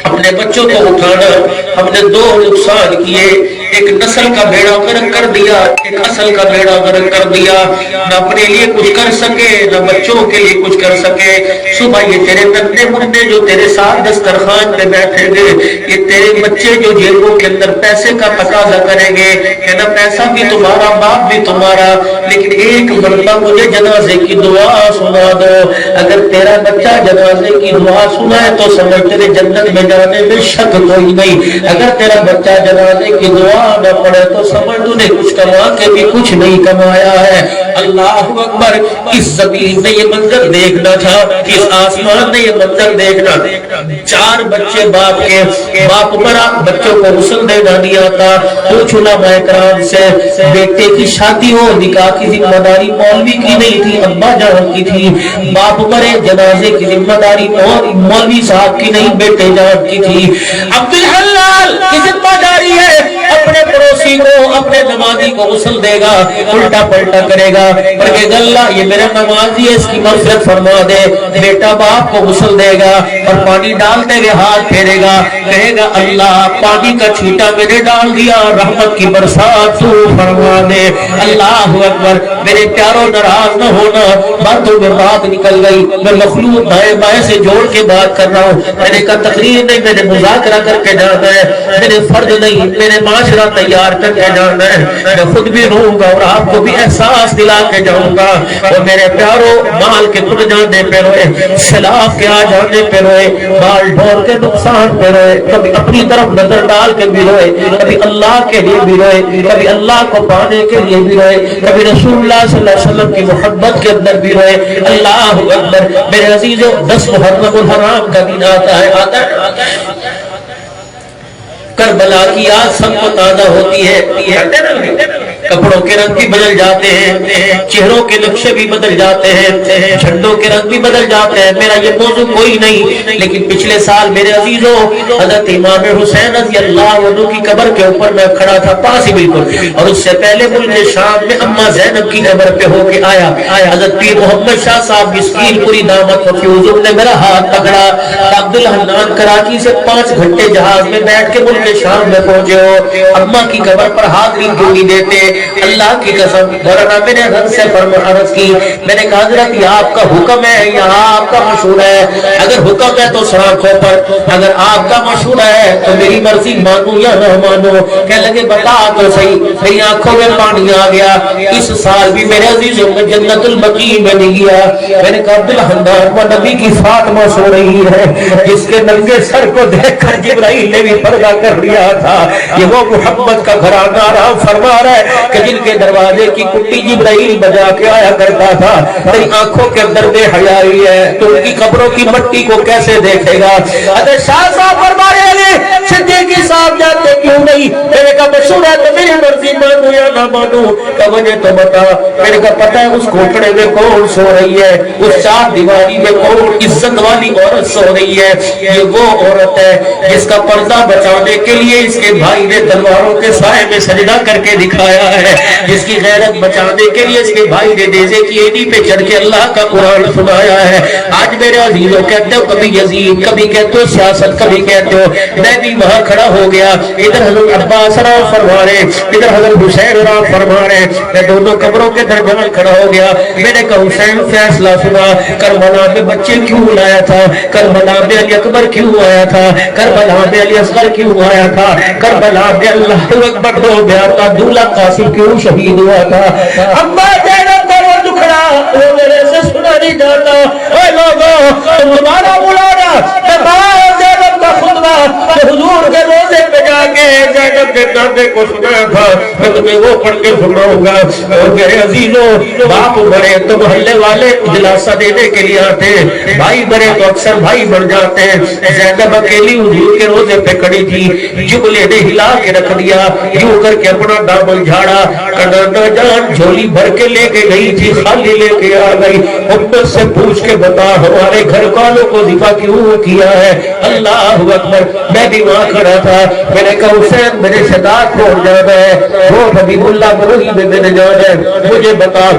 اپنے بچوں کو اٹھانا. ہم نے 2 نقصان کیے, ایک نسل کا بیڑا غرق کر دیا, ایک اصل کا بیڑا غرق کر دیا. نہ اپنے لیے کچھ کر سکے, نہ بچوں کے لیے کچھ کر سکے. صبح یہ تیرے ننھے منھے جو تیرے ساتھ دسترخوان پہ بیٹھے گے, یہ تیرے بچے جو جیبوں کے اندر پیسے کا تقاضا کریں گے کہ نہ پیسہ بھی تمہارا, باپ بھی تمہارا, لیکن ایک مرتبہ مجھے جنازے کی دعا سنا دو. اگر تیرا بچہ جنازے کی دعا سنائے تو سمجھ تیرے جنت میں جانے میں شک کوئی نہیں. اگر تیرا بچہ جنازے کی دعا نہ پڑے تو سمجھ تو نے کچھ کما کے بھی کچھ نہیں کمایا ہے. اللہ اکبر, اس زمین نے یہ منظر دیکھنا تھا, اس آسمان نے یہ منظر دیکھنا. 4 بچے باپ کے, باپ مرا, بچوں کو غسل دینا نہیں آتا. پوچھ علماء کرام سے, بیٹے کی شادی ہو, نکاح کی ذمہ داری مولوی کی نہیں تھی, ابا جان کی تھی. باپ مرے, جنازے کی ذمہ داری مولوی صاحب کی نہیں, بیٹے جان کی تھی. عبد الحلال کی ذمہ داری ہے, اپنے پڑوسی کو, اپنے نمازی کو غسل دے گا, الٹا پلٹا کرے گا, پر کہ اللہ یہ میرا نمازی ہے, اس کی مغفرت فرما دے. بیٹا باپ کو غسل دے گا اور پانی ڈالتے ہوئے ہاتھ پھیرے گا, کہے گا اللہ پانی کا چھینٹا میں نے ڈال دیا, رحمت کی برسات تو فرما دے. اللہ اکبر. میرے پیاروں ناراض نہ ہونا, باتوں میں بات نکل گئی, میں مخلوق دائیں بائیں سے جوڑ کے بات کر رہا ہوں. میں نے کہا تقریر نہیں, میں نے مذاکرہ کر کے جانا ہے, میرے فرض نہیں, میرے معاشرہ تیار کر کے جانا ہے. میں خود بھی رہوں گا اور آپ کو بھی احساس دلا کے جاؤں گا. اور میرے پیاروں, مال کے ٹوٹ جانے پہ روئے, سیلاب کے آ جانے پہ روئے, مال ڈھول کے نقصان پہ روئے, کبھی اپنی طرف نظر ڈال کے بھی روئے, کبھی اللہ کے لیے بھی روئے, کبھی اللہ کو پانے کے لیے بھی روئے, کبھی رسول اللہ صلی اللہ علیہ وسلم کی محبت کے اندر بھی روئے. اللہ اکبر. میرے عزیزوں, 10 محرم الحرام کا دن آتا ہے, آتا ہے. کربلا کی آگ سب کو تازہ ہوتی ہے, کپڑوں کے رنگ بھی بدل جاتے ہیں, چہروں کے نقشے بھی بدل جاتے ہیں, جھنڈوں کے رنگ بھی بدل جاتے ہیں. میرا یہ موضوع کوئی نہیں, لیکن پچھلے سال میرے عزیزوں حضرت امام حسین رضی اللہ عنہ کی قبر کے اوپر میں کھڑا تھا, پاس ہی بالکل, اور اس سے پہلے ملک شام میں اما زینب کی قبر پہ ہو کے آیا. حضرت پیر محمد شاہ صاحب مسکین پوری دامت وفی حضور نے میرا ہاتھ پکڑا. عبد الحنان کراچی سے 5 گھنٹے جہاز میں بیٹھ کے ملک شام میں پہنچے ہو, اما کی قبر پر ہاتھ بھی کیوں نہیں دیتے, اللہ کی قسم مولانا میں نے حضرت سے عرض کی, میں نے کہا حضرت یہ آپ کا حکم ہے یہاں آپ کا مشورہ ہے؟ اگر حکم ہے تو سراخوں پر, اگر آپ کا مشورہ ہے تو میری مرضی مانو یا نہ مانو. کہنے لگے بتا تو صحیح. میری آنکھوں میں پانی آ گیا. اس سال بھی میرے عزیزوں میں جنت البقیع میں نہیں گیا. میں نے کہا عبدالحنان وہ نبی کی فاطمہ سو رہی ہے جس کے ننگے سر کو دیکھ کر جبرائیل نے بھی پردہ کر لیا تھا. یہ وہ محمد کا گھرانہ آرام فرما رہا ہے کہ جن کے دروازے کی کٹی جبرائیل بجا کے آیا کرتا تھا. میری آنکھوں کے اندر بے حیائی ہے تو ان کی قبروں کی مٹی کو کیسے دیکھے گا؟ حضرت شاہ صاحب فرما رہے ہیں صدیقی صاحب جاتے کیوں نہیں؟ میں نے کہا مشہور ہے تو میری مرضی مانو یا نہ مانو. کہ وجہ تو بتا. میں نے کہا پتہ ہے اس کوٹڑے میں کون سو رہی ہے؟ اس چار دیواری میں کون عزت والی عورت سو رہی ہے؟ یہ وہ عورت ہے جس کا پردہ بچانے کے لیے اس کے بھائی نے تلواروں کے سائے میں سجدہ کر کے دکھایا ہے, جس کی غیرت بچانے کے لیے اس کے بھائی نے نیزے کی ایڑی پہ چڑھ کے اللہ کا قرآن سنایا ہے. آج میرے عزیزوں کہتے ہو کبھی یزید, کبھی کہتے ہو سیاست, کبھی کہتے ہو. میں بھی وہاں کھڑا ہو گیا, ادھر حضرت عباس راہ فرما رہے, ادھر حضرت حسین راہ فرما رہے. میں دونوں قبروں کے درمیان کھڑا ہو گیا. میں نے کہا حسین فیصلہ سنا, کربلا میں بچے کیوں لایا تھا؟ کربلا میں علی اکبر کیوں آیا تھا؟ کربلا میں علی اصغر کیوں آیا تھا؟ کربلا میں اللہ اکبر دو بیان کا دولہ قاسم کیوں شہید ہوا تھا؟ اما زینب کا وہ دکھڑا وہ میرے سے سنا نہیں جاتا. اے لوگوں تم تمہارا بلانا زینب کا خطبہ حضور کے روزے پہ جا کے زینب کے دادے کو سنایا تھا, میں تمہیں وہ پڑھ کے سناؤں گا. اور میرے عزیزوں باپ بڑے تو محلے والے دلاسا دینے کے لیے آتے, بھائی بڑے تو اکثر بھائی بڑھ جاتے ہیں. زینب اکیلی حضور کے روزے پہ کھڑی تھی, جبلے نے ہلا کے رکھ دیا, یوں کر کے اپنا دامن جھاڑا. کنانا جان جھولی بھر کے لے کے گئی تھی, خالی لے کے آ گئی. امت سے پوچھ کے بتا ہمارے گھر والوں کو ذبح کیوں کیا ہے؟ اللہ اکبر. میں بھی وہاں کھڑا تھا. میں نے کہا حسین میرے صدات چھوڑ جانا ہے, وہ حبیب اللہ بروہی میں میں نے جانا ہے, مجھے بتا.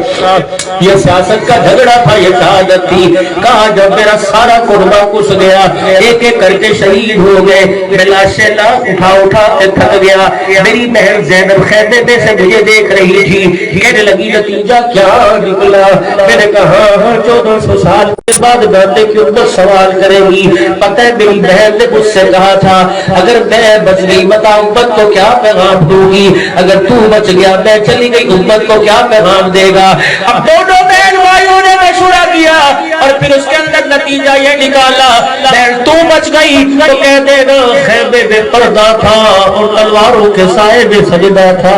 یہ سیاست کا جھگڑا تھا, یہ شہادت تھی. کہا جب میرا سارا قربہ کس گیا, ایک ایک کر کے شہید ہو گئے, میں لاشیں اٹھا اٹھا کے تھک گیا. میری بہن زینب خیمے میں سے مجھے دیکھ رہی تھی, کہنے لگی نتیجہ کیا نکلا؟ میں نے کہا ہاں 1400 سال کے بعد بندے کی امت سوال کرے گی. پتہ ہے میری بہن نے مجھ سے کہا تھا اگر میں بچ گئی بتا امت کو کیا پیغام دوں گی, اگر تو بچ گیا میں چلی گئی امت کو کیا پیغام دے گا؟ اب دونوں بہن بھائیوں نے مشورہ کیا اور پھر اس کے اندر نتیجہ یہ نکالا, بہن تو بچ گئی تو کہہ دے گا خیمے میں پردہ تھا اور تلواروں کے سائے میں سجدہ تھا,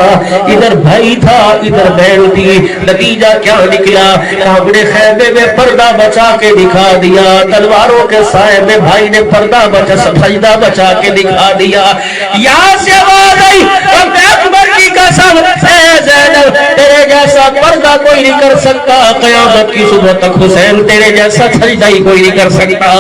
ادھر بھائی تھا ادھر بہن تھی. نتیجہ کیا نکلا؟ ہم نے خیمے میں پردہ بچا کے دکھا دیا, تلواروں کے سائے میں بھائی نے پردہ بچا سجدہ بچا کے دکھا دیا. یہاں سے آواز آئی رب اکبر کی قسم اے زینب تیرے جیسا پردہ کوئی نہیں کر سکتا, قیامت کی صبح تک حسین تیرے جیسا سجدہ ہی کوئی نہیں کر سکتا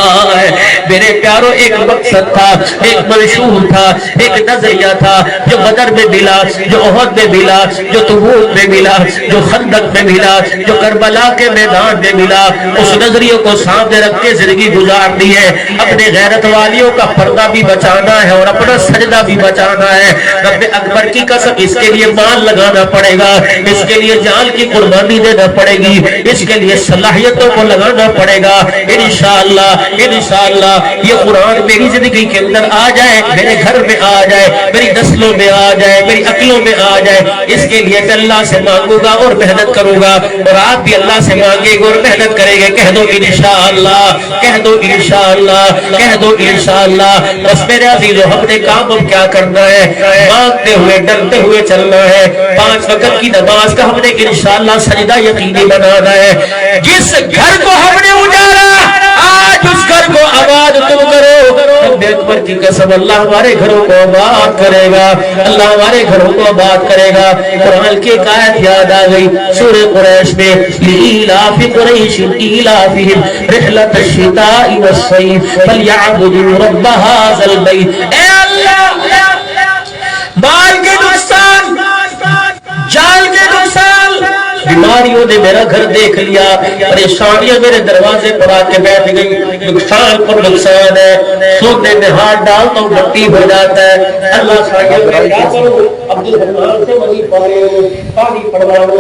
ہے. میرے پیاروں ایک مقصد تھا, ایک منشور تھا, ایک نظریہ تھا جو بدر میں ملا, جو احد میں ملا, جو تبوک میں ملا, جو خندق میں ملا, جو کربلا کے میدان میں ملا. اس نظریے کو سامنے رکھ کے زندگی گزارنی ہے. اپنے غیرت والیوں کا پردہ بھی بچانا ہے اور اپنا سجدہ بھی بچانا ہے. رب اکبر کی قسم اس کے لیے مال لگانا پڑے گا, اس کے لیے جان کی قربانی دینا پڑے گی, اس کے لیے صلاحیتوں کو لگانا پڑے گا. انشاءاللہ انشاءاللہ یہ قرآن میری زندگی کے اندر آ جائے, میرے گھر میں آ جائے, میری نسلوں میں آ جائے, میری عقلوں میں آ جائے. اس کے لیے میں اللہ سے مانگوں گا اور محنت کروں گا, اور آپ بھی اللہ سے مانگے گے اور محنت کریں گے. کہہ دو انشاءاللہ, کہہ دو انشاءاللہ, کہہ دو انشاءاللہ. بس میرے عزیزو ہم نے کام اب کیا کرنا ہے؟ مانگتے ہوئے ڈرتے ہوئے چلنا ہے. 5 وقت کی نماز کا ہم نے انشاءاللہ سجدہ یقینی بنانا ہے. جس گھر کو ہم نے اجاڑا آج اس گھر کو آباد تم کرو. رب اکبر کی قسم اللہ ہمارے گھروں کو آباد کرے گا, اللہ ہمارے گھروں کو آباد کرے گا. قرآن کی ایک آیت یاد آ گئی سورہ قریش میں, لِإِيلَافِ قُرَيْشٍ إِيلَافِهِمْ رِحْلَةَ الشِّتَاءِ وَالصَّيْفِ فَلْيَعْبُدُوا رَبَّ هَٰذَا الْبَيْتِ. اے اللہ مال کے نقصان, جال کے نقصان, بیمار بیماریوں نے میرا گھر دیکھ لیا, پریشانیاں میرے دروازے پر آ کے بیٹھ گئی, نقصان پر نقصان ہے, سونے میں ہاتھ ڈال تو مٹی ہو جاتا ہے. اللہ سایہ میں کیا کروں, عبد الرحمان سے وہی پانی پڑواؤ,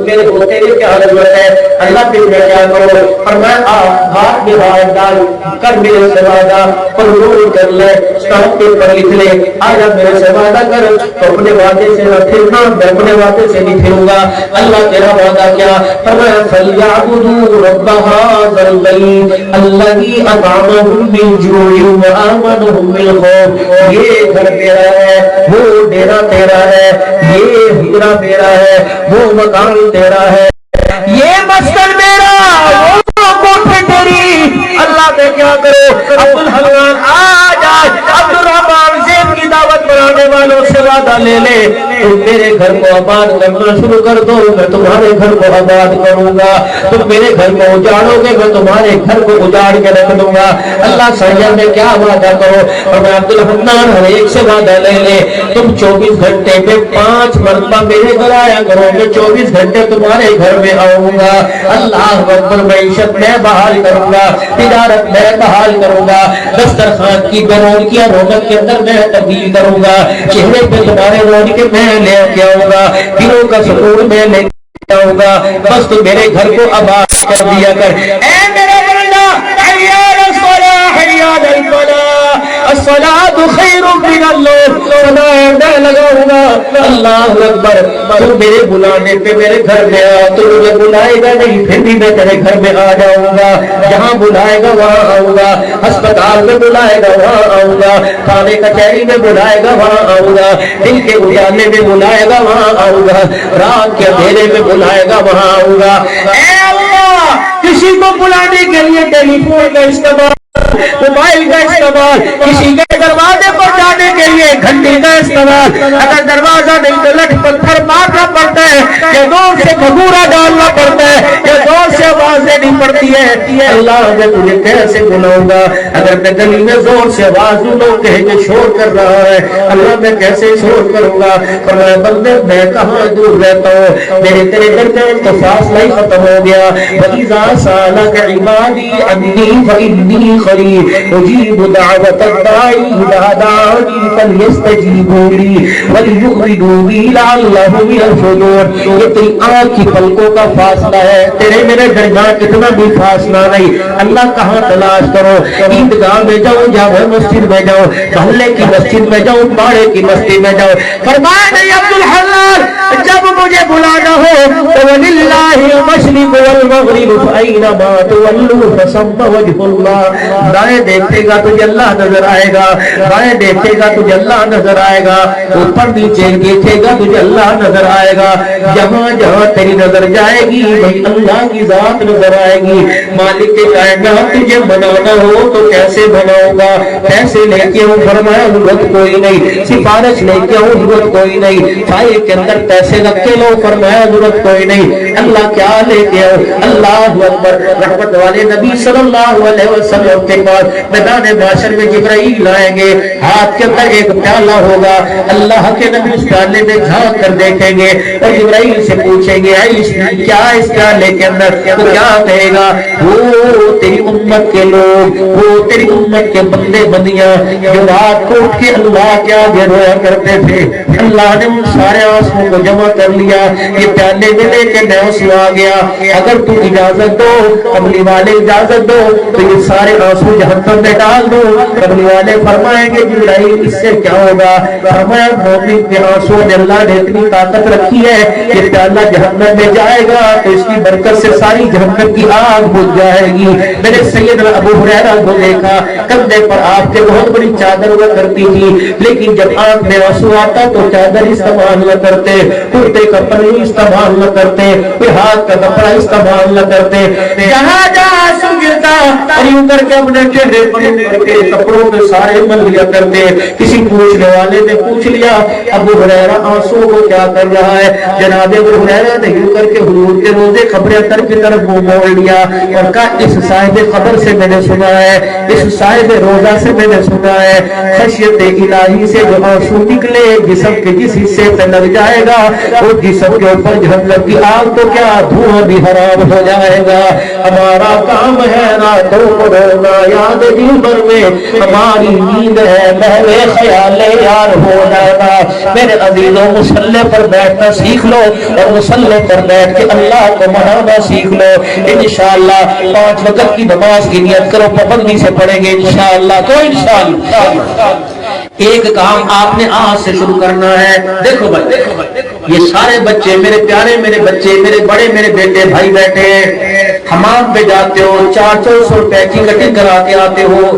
میرے ہوتے ہوئے کیا ضرورت ہے, اللہ پہ میں کیا کروں. فرمایا ہاتھ میں ہاتھ ڈال کر میرے سے وعدہ پر روح کر لے, اسٹامپ پر لکھ لے, آج میرے سے وعدہ کر تو اپنے وعدے سے نہ پھرنا, میں اپنے وعدے سے نہیں پھروں گا. اللہ تیرا وعدہ کیا, فرمایا فَلْيَعْبُدُوا رَبَّ هَٰذَا الْبَيْتِ الَّذِي أَطْعَمَهُم مِّن جُوعٍ وَآمَنَهُم مِّنْ خَوْفٍ. یہ گھر تیرا ہے, وہ ڈیرا تیرا ہے, یہ ہجرا میرا ہے, وہ مکان تیرا ہے, یہ مسکن میرا, وہ کوٹھی تیری. اللہ میں کیا کرو. عبد الحنان آج عبد الرحمان زید کی دعوت بنانے والوں سے وعدہ لے لے, تم میرے گھر کو آباد کرنا شروع کر دو, میں تمہارے گھر کو آباد کروں گا. تم میرے گھر کو اجاڑو گے, میں تمہارے گھر کو اجاڑ کے رکھ دوں گا. اللہ سایہ میں کیا وعدہ کرو. اور میں عبد الحنان ہر ایک سے وعدہ لے لے, تم 24 گھنٹے میں 5 مرتبہ میرے گھر آیا کرو, میں 24 گھنٹے تمہارے گھر میں آؤں گا. اللہ اکبر. معیشت میں بحال کروں گا, تجارت میں بحال کروں گا, دسترخوان کی برونقیاں رونق کے اندر میں تبدیل کروں گا, چہرے پہ تمہارے رونق میں لے کے آؤں گا, دلوں کا سکون میں لے کے آؤں گا. بس تو میرے گھر کو آباد کر دیا کر. اے میرے بندہ, حی علی الصلاۃ, حی علی الفلاح, الصلاۃ خیر من النوم. میں لگاؤں گا. اللہ اکبر. تو میرے بلانے پہ میرے گھر میں آ, تو مجھے بلائے گا نہیں, پھر بھی میں تیرے گھر میں آ جاؤں گا. جہاں بلائے گا وہاں آؤں گا, ہسپتال میں بلائے گا وہاں آؤں گا, تھانے کچہری میں بلائے گا وہاں آؤں گا, دن کے اجالے میں بلائے گا وہاں آؤں گا, رات کے اندھیرے میں بلائے گا وہاں آؤں گا. اے اللہ, کسی کو بلانے کے لیے ٹیلی فون کا استعمال, موبائل کا استعمال, کسی کے دروازے پر جانے کے لیے گھنٹی کا استعمال, اگر دروازہ نہیں تو لٹ پتھر مارنا پڑتا ہے, یا زور سے بھگورا ڈالنا پڑتا ہے, یا زور سے آوازیں نہیں پڑتی ہے. اللہ میں تجھے کیسے بلاؤں گا, اگر میں گلی میں زور سے آواز دوں لوگ کہیں کہ شور کر رہا ہے, اللہ میں کیسے شور کروں گا. فرمایا بندے میں کہاں دور رہتا ہوں, میرے تیرے درمیان تو فاصلہ ہی ختم ہو گیا. وَإِذَا سَأَلَكَ عِبَادِي عَنِّي فَإِنِّي قَرِيبٌ أُجِيبُ دَعْوَةَ الدَّاعِ إِذَا دَعَانِ فَلْيَسْتَجِيبُوا لِي وَلْيُؤْمِنُوا بِي لَعَلَّهُمْ يَرْشُدُونَ. یہ تیری آنکھ کی پلکوں کا فاصلہ ہے, تیرے میرے درمیان اتنا بھی فاصلہ نہیں. اللہ کہاں تلاش کرو, عیدگاہ میں جاؤ, جامع مسجد میں جاؤ, محلے کی مسجد میں جاؤ, پاڑے کی مسجد میں جاؤ. فرمایا نہیں عبد الحلال, جب مجھے بلانا ہو تو وَلِلَّهِ الْمَشْرِقُ وَالْمَغْرِبُ فَأَيْنَمَا تُوَلُّوا فَثَمَّ وَجْهُ اللَّهِ. دائیں دیکھے گا تجھے اللہ نظر آئے گا, بائیں دیکھے گا تجھے اللہ نظر آئے گا, اوپر نیچے دیکھے گا تجھے اللہ نظر آئے گا. جہاں جہاں تیری نظر جائے گی وہی اللہ کی ذات نظر آئے گی. مالک کائنات تجھے بنانا ہو تو کیسے بناؤں گا, پیسے لے کے ہوں, فرمایا ضرورت کوئی نہیں, سفارش لے کے ہوں, ضرورت کوئی نہیں, فائل کے اندر پیسے رکھ کے لو, فرمایا ضرورت کوئی نہیں. اللہ کیا لے کے آؤ. اللہ اکبر. رحمت والے نبی صلی اللہ علیہ وسلم کے بعد میدان معاشر میں جبرائیل آئیں گے, ہاتھ کے اندر ایک پیالہ ہوگا, اللہ کے نبی اس پیالے میں جھانک کر دیکھیں گے اور جبرائیل سے پوچھیں گے کیا اس پیالے کے اندر, تو کیا کہے گا, وہ تیری امت کے لوگ, وہ تیری امت کے بندے بندیاں جو رات کو اٹھ کے اللہ کے آگے رویا کرتے تھے. اللہ نے ان سارے آنسوؤں کو جمع کر لیا, یہ پیالے میں لے کے میں آنسو آ گیا, اگر تو اجازت دو, قبلی والے اجازت دو, تو یہ سارے آنسو جہنم میں ڈال دو. قبلی والے فرمائیں گے جبرائیل اس سے کیا ہوگا. فرمایا مومن کے آنسو میں اللہ نے اتنی طاقت رکھی ہے, یہ پیالہ جہنم میں جائے گا تو اس کی برکت سے ساری جہنم کی آگ بجھ جائے گی. میں نے سیدنا ابو ہریرہ کو دیکھا, کندھے پر آپ کے بہت بڑی چادر ہوا کرتی تھی, لیکن جب آنکھ میں آنسو آتا تو چادر استعمال نہ کرتے, کرتے کپڑے استعمال نہ کرتے, کوئی ہاتھ کا کپڑا استعمال نہ کرتے. جہاں جہاں آنسو گرتا اور یوں کر کے اپنے چہرے پر کے کپڑوں میں سارے مل لیا کرتے. کسی پوچھنے والے نے پوچھ لیا ابو ہریرہ آنسو کو کیا کر رہا ہے. جناب ابو ہریرہ نے یوں کر کے حضور کے روزے خبر اتر کی طرف منہ موڑ لیا اور کہا اس صاحب خبر سے میں نے سنا ہے, اس صاحب روزہ سے میں نے سنا ہے, خشیت الہی سے جو آنسو نکلے جسم کے جس حصے پہ لگ جائے گا وہ جسم کے اوپر جہنم کی آگ تو کیا دھواں بھی حرام ہو جائے گا. ہمارا کام ہے راتوں کو رونا یاد دل بھر میں, ہماری نیند ہے محو خیال یار ہو جانا. میرے عزیزوں مصلی پر بیٹھنا سیکھ لو اور مصلی پر بیٹھ کے اللہ کو منانا سیکھ لو. انشاءاللہ 5 وقت کی نماز کی نیت کرو, پابندی سے پڑھیں گے انشاءاللہ. تو انشاءاللہ ایک کام آپ نے آج سے شروع کرنا ہے. دیکھو بھائی, یہ سارے بچے میرے پیارے, میرے بچے, میرے بڑے, میرے بیٹے بھائی بیٹھے ہیں. حمام پہ جاتے ہو, 400 روپے کی کٹنگ کرا کے آتے ہو.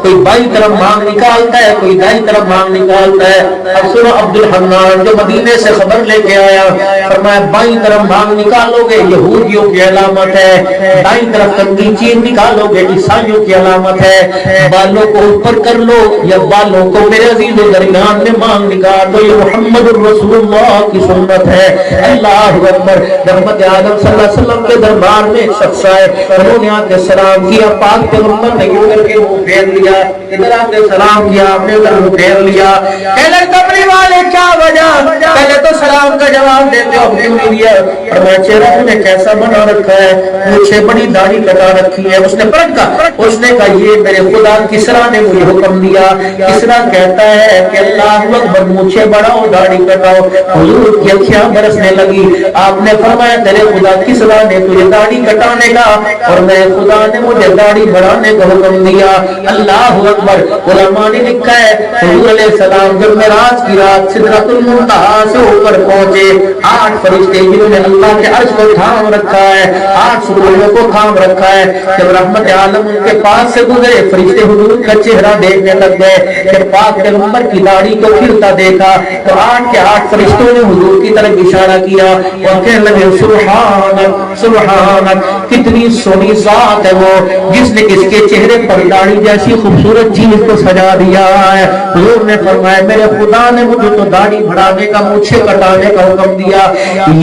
کوئی بائیں طرف مانگ نکالتا ہے, کوئی دائیں طرف مانگ نکالتا ہے. اب سنو عبد الحنان جو مدینے سے خبر لے کے آیا, فرمایا بائیں طرف مانگ نکالو گے یہودیوں کی علامت ہے, دائیں طرف کنگھی چین نکالو گے عیسائیوں کی علامت ہے. بالوں کو اوپر کر لو یا بالوں کو میرے عزیزوں درمیان میں مانگ نکال دو, یہ محمد رسول اللہ کی سنت ہے. اللہ اکبر. رحمت عالم صلی اللہ علیہ وسلم کے دربار میں ایک شخص آئے, انہوں نے آ کے سلام کیا, پاک پیغمبر نے یوں کر کے منہ پھیر لیا, ادھر آ کے سلام کیا, آپ نے ادھر منہ پھیر لیا. کہنے کمری والے کیا وجہ, پہلے تو سلام کا جواب دیتے ہو کیوں نہیں دیا؟ اور میں چہرہ نے کیسا بنا رکھا ہے, مجھے بڑی داڑھی کٹا رکھی ہے. اس نے پرکھا, اس نے کہا یہ میرے خدا کسرا نے مجھے حکم دیا. کسرا کہتا ہے کہ اللہ اکبر مجھے بڑھاؤ داڑھی کٹاؤ. حضور کی اکھیاں برسنے لگی. آپ نے فرمایا تیرے خدا کسرا نے تجھے داڑھی کٹانے کا اور میرے خدا نے مجھے داڑھی بڑھانے کا حکم دیا. اللہ اکبر. علماء نے لکھا ہے حضور علیہ السلام جب معراج کی رات سدرۃ المنتہا سے اوپر پہنچے, 8 فرشتے جنہوں نے اللہ کے عرش کو تھام رکھا ہے, 8 ستونوں کو تھام رکھا ہے, جب رحمت عالم ان کے پاس سے گزرے فرشتے حضور کا چہرہ دیکھنے لگ گئے. جب پاک پیغمبر کی داڑھی کو پھرتا دیکھا تو 8 کے 8 فرشتوں نے حضور کی طرف اشارہ کیا اور کہنے لگے سبحانک سبحانک, کتنی سونی ذات ہے وہ جس نے اس کے چہرے پر داڑھی جیسی خوبصورت چیز کو سجا دیا ہے. حضور نے فرمایا میرے خدا نے مجھے تو داڑھی بڑھانے کا مجھے کٹانے کا حکم دیا.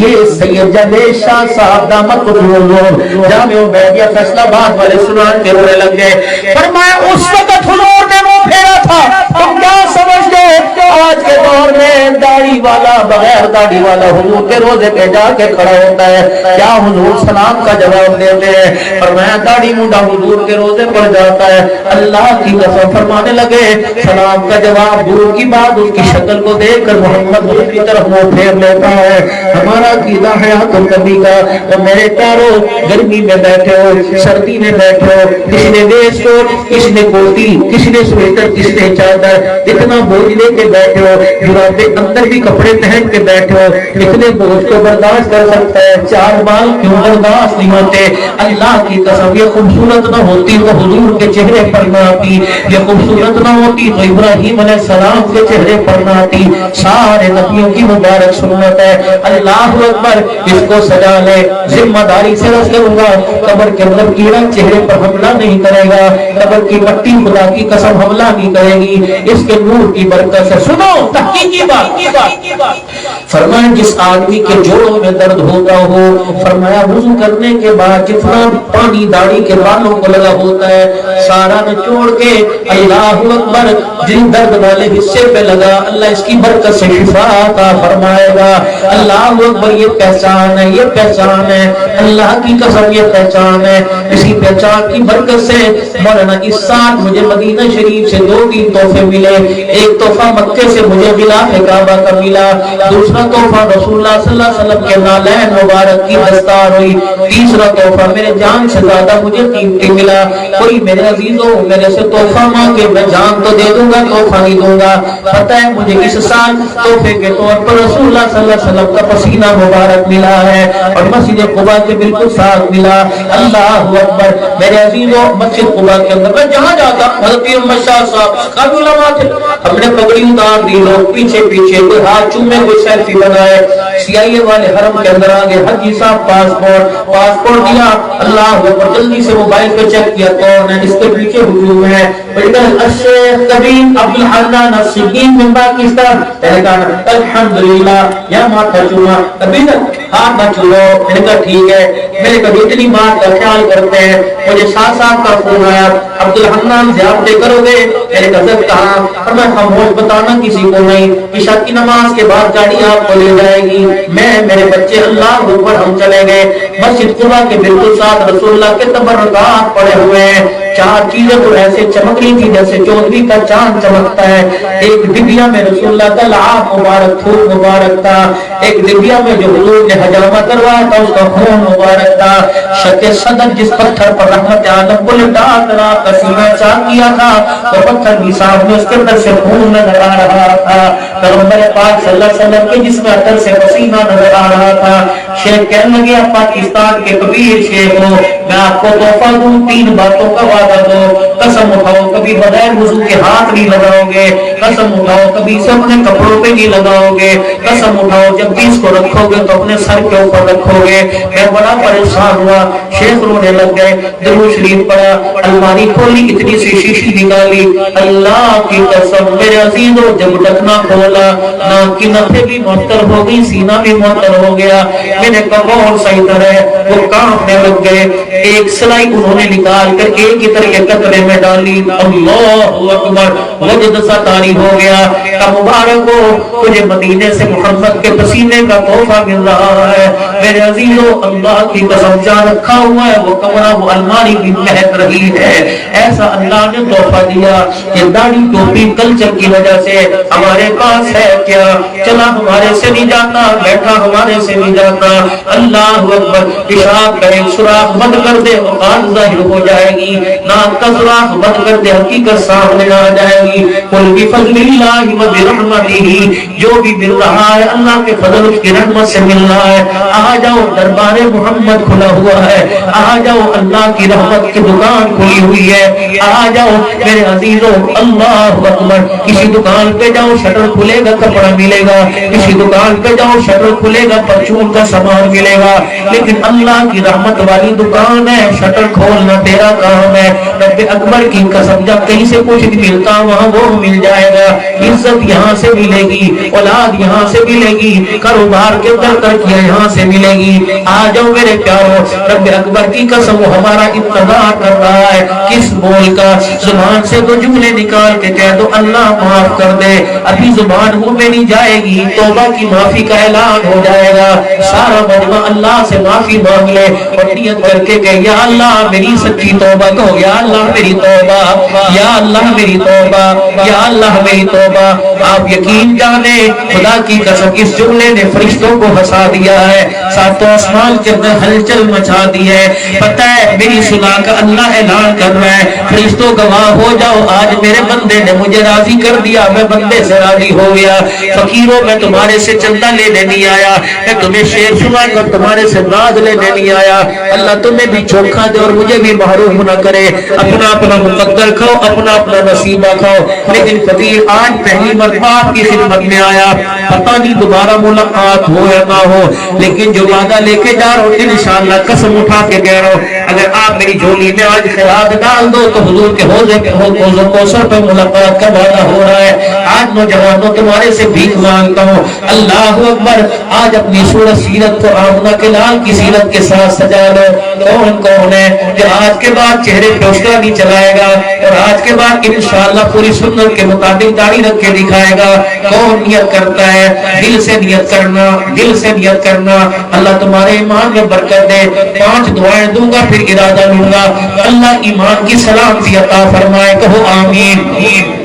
یہ سید جاوید شاہ صاحب دامت العلوم جامع بیدیہ فیصلہ آباد والے سنان کے رونے لگ گئے. فرمایا اس وقت حضور نے وہ پھیرا تھا, تم کیا سمجھتے آج کے دور میں داڑھی والا بغیر داڑھی والا حضور کے روزے پہ جا کے کھڑا ہوتا ہے, کیا حضور سلام کا جواب دیتے ہیں؟ فرمایا داڑھی مونڈا حضور کے روزے پر جاتا ہے. اللہ کی قسم فرمانے لگے سلام کا جواب دور کی بات اس کی شکل کو دیکھ کر محمد حضور کی طرف منہ پھیر لیتا ہے. ہمارا عقیدہ حیات النبی کا. تو میرے پیارو گرمی میں بیٹھے ہو, سردی میں بیٹھے ہو, کسی نے ویسٹ کوٹ, کسی نے کوٹی, کسی نے سویٹر, کسی نے چادر, اتنا بوجھ لے کے بیٹھے ہو, جرابے اندر بھی کپڑے پہن کے بیٹھے ہو, اتنے بوجھ کو برداشت کر سکتا ہے, 4 بال کیوں برداشت نہیں ہوتے؟ اللہ کی قسم یہ خوبصورت نہ ہوتی تو حضور کے چہرے پر نہ آتی, یہ خوبصورت نہ ہوتی تو ابراہیم علیہ السلام کے چہرے پر نہ آتی. سارے نبیوں کی مبارک سنت ہے. اللہ اکبر. اس کو سجا لے, ذمہ داری سے رس کروں گا, قبر کے اندر کیڑا چہرے پر حملہ نہیں کرے گا, قبر کی مٹی خدا کی قسم حملہ نہیں کرے گی, اس کے نور کی برکت سے. سنو تحقیقی بات, فرمایا جس آدمی کے جوڑوں میں درد ہوتا ہو, فرمایا وضو کرنے کے بعد جتنا پانی داڑھی کے بالوں کو لگا ہوتا ہے سارا نچوڑ کے اللہ اکبر جن درد والے حصے پہ لگا, اللہ اس کی برکت سے شفا عطا فرمائے گا. اللہ اکبر. یہ پہچان ہے, یہ پہچان ہے, اللہ کی قسم یہ پہچان ہے. اسی پہچان کی برکت سے مولانا اس سال مجھے مدینہ شریف سے 2-3 تحفے ملے. ایک تحفہ مکے سے مجھے ملا کعبہ کا ملا, دوسرا تحفہ رسول اللہ صلی اللہ علیہ وسلم کے نالین مبارک کی دستار ہوئی, تیسرا تحفہ میرے جان سے زیادہ مجھے قیمتی ملا. کوئی میرے عزیزوں میرے سے تحفہ مانگے میں جان تو دے دوں گا, تحفہ نہیں دوں گا. پتہ ہے مجھے اس سال تحفے کے طور پر رسول اللہ صلی اللہ علیہ وسلم کا پسینہ مبارک ملا ہے اور مسجد قباء کے بالکل ساتھ ملا. اللہ اکبر. میرے عزیزوں مسجد قباء کے اندر میں جہاں جاتا حضرت احمد شاہ صاحب کافی علماء تھے, ہم نے پگڑی اتار دی, لوگ پیچھے پیچھے, کوئی ہاتھ چومے, کوئی سیلفی بنائے. CIA والے حرم کے اندر آگے حجی صاحب پاسپورٹ دیا. اللہ اکبر. جلدی سے موبائل پہ چیک کیا کون ہے, اس کے پیچھے ہجوم ہے. الشیخ کبیر عبد الحنان السگین من پاکستان. الحمدللہ. یا ماتھا چوما کبیر ہاتھ نہ چھوڑو. میں نے کہا ٹھیک ہے. میرے کبھی اتنی بات کا خیال کرتے ہیں. مجھے شاہ صاحب کا فون آیا, عبد الحنان زیارتیں کرو گے؟ میرے حضرت کہا اور میں خاموش بتانا کسی کو نہیں، عشاء کی نماز کے بعد گاڑی آپ کو لے جائے گی، میں میرے بچے اللہ اوپر ہم چلے گئے۔ مسجد قباء کے بالکل ساتھ رسول اللہ کے تبرکات پڑے ہوئے ہیں، چار چیزیں تو ایسے چمک رہی تھی جیسے 14ویں کا چاند چمکتا ہے۔ ایک ڈبیا میں رسول اللہ کا لعاب مبارک، تھوک مبارک تھا، ایک ڈبیا میں جو حضور نے حجامہ کروایا تھا اس کا خون مبارک تھا، شق صدر جس پتھر پر رحمت عالم کو لٹا کر آپ کا سینہ چاک کیا تھا وہ پتھر بھی سامنے اس کے اندر سے خون نظر آ رہا تھا، پیغمبر پاک صلی اللہ علیہ وسلم کے جسم اندر سے پسینہ نظر آ رہا تھا۔ شیخ کہنے لگے آپ پاکستان کے کبیر شیخ ہو، میں آپ کو تحفہ دوں، 3 باتوں کا وعدہ دو، قسم اٹھاؤ کبھی بغیر وضو کے ہاتھ نہیں لگاؤ گے، قسم اٹھاؤ کبھی سے اپنے کپڑوں پہ نہیں لگاؤ گے، قسم اٹھاؤ جب بھی اس کو رکھو گے تو اپنے سر کے اوپر رکھو گے۔ میں بڑا پریشان ہوا، شیخ رونے لگ گئے، درود شریف پڑھا، الماری کھولی، اتنی سی شیشی نکالی، اللہ کی قسم میرے عزیزوں جب ڈھکنا کھولا ناک کی نتھے بھی معطر ہو گئی، سینہ بھی معطر ہو گیا، میں نے کہا کون صحیح طرح وہ کانپنے لگ گئے، ایک سلائی انہوں نے نکال کر ایک ہی طرح کے قطرے میں ڈالی، اللہ اکبر، وجد سا طاری ہو گیا، کہ مبارک ہو تجھے مدینے سے محمد کے پسینے کا تحفہ مل رہا ہے۔ میرے عزیزوں اللہ کی قسم جہاں رکھا ہوا ہے وہ کمرہ وہ الماری بھی مہک رہی ہے، ایسا اللہ نے تحفہ دیا۔ یہ داڑھی ٹوپی کلچر کی وجہ سے ہمارے پاس ہے کیا؟ چلا ہمارے سے نہیں جاتا، بیٹھا ہمارے سے نہیں جاتا، اللہ اکبر، پیشاب کا ایک سوراخ بند کر دے اوقات ظاہر ہو جائے گی، ناک کا سوراخ بند کر دے حقیقت سامنے آ جائے گی۔ قل بفضل اللہ وبرحمتہ، جو بھی مل رہا ہے اللہ کے فضل اس کی رحمت سے مل رہا ہے۔ آ جاؤ دربار محمد کھلا ہوا ہے، آ جاؤ اللہ کی رحمت کی دکان کھلی ہوئی ہے، آ جاؤ میرے عزیزوں اللہ اکبر۔ کسی دکان پہ جاؤ شٹر کھلے گا کپڑا ملے گا، کسی دکان پہ جاؤ شٹر کھلے گا پرچون کا سامان ملے گا، لیکن اللہ کی رحمت والی دکان ہے، شٹر کھولنا تیرا کام ہے۔ رب اکبر کی قسم جب کہیں سے کچھ نہیں ملتا وہاں وہ مل جائے گا، عزت یہاں سے ملے گی، اولاد یہاں سے ملے گی، کاروبار کے در ترقیاں یہاں سے ملے گی۔ آ جاؤ میرے پیارو، رب اکبر کی قسم وہ ہمارا انتظار کر رہا ہے، کس بول کا؟ زبان سے دو جملے نکال کے کہہ دو اللہ معاف کر دے، ابھی زبان منہ میں نہیں جائے گی، توبہ کی معافی کا اعلان ہو جائے گا، سارا مجمع اللہ سے معافی مانگ لے اور نیت کر کے کہ یا اللہ میری سچی توبہ کہو، یا اللہ میری توبہ، یا اللہ میری توبہ، یا اللہ میری توبہ۔ آپ یقین جانے خدا کی قسم اس جملے نے فرشتوں کو ہنسا دیا ہے، ساتوں آسمان کے اندر ہلچل مچا دی ہے۔ پتہ ہے میری سنا کا اللہ اعلان کر رہا ہے، فرشتوں گواہ ہو جاؤ آج میرے بندے نے مجھے راضی کر دیا، میں بندے سے راضی ہو گیا۔ فقیروں میں تمہارے سے چندہ لینے نہیں آیا، میں تمہیں شعر سنائے گا تمہارے سے ناز لینے نہیں آیا۔ اللہ تمہیں بھی چوکھا دے اور مجھے بھی محروم نہ کرے، اپنا اپنا مقدر کھاؤ، اپنا اپنا نصیبہ کھاؤ۔ لیکن فقیر آج پہلی مرتبہ آپ کی خدمت میں آیا، پتہ نہیں دوبارہ ملاقات ہو یا نہ ہو، لیکن جو وعدہ لے کے جا رہا ہوں انشاءاللہ قسم اٹھا کے کہہ رہا ہوں، اگر آپ میری جھولی میں آج خیرات ڈال دو تو حضور کے حوضے پہ حوض کوثر پہ ملاقات کا وعدہ ہو رہا ہے۔ آج نوجوانوں تمہارے سے بھیک مانگتا ہوں، اللہ اکبر، آج اپنی صورت سیرت کو آمنہ کے لال کی سیرت کے ساتھ سجا لو۔ کون کون ہے جو آج کے بعد چہرے پہ اسکا نہیں چلائے گا اور آج کے بعد انشاءاللہ پوری سنت کے مطابق داڑھی رکھ کے دکھائے گا؟ کون نیت کرتا ہے؟ دل سے نیت کرنا، دل سے نیت کرنا۔ اللہ تمہارے ایمان میں برکت دے۔ 5 دعائیں دوں گا پھر ارادہ لوں گا، اللہ ایمان کی سلامتی عطا فرمائے، کہو آمین۔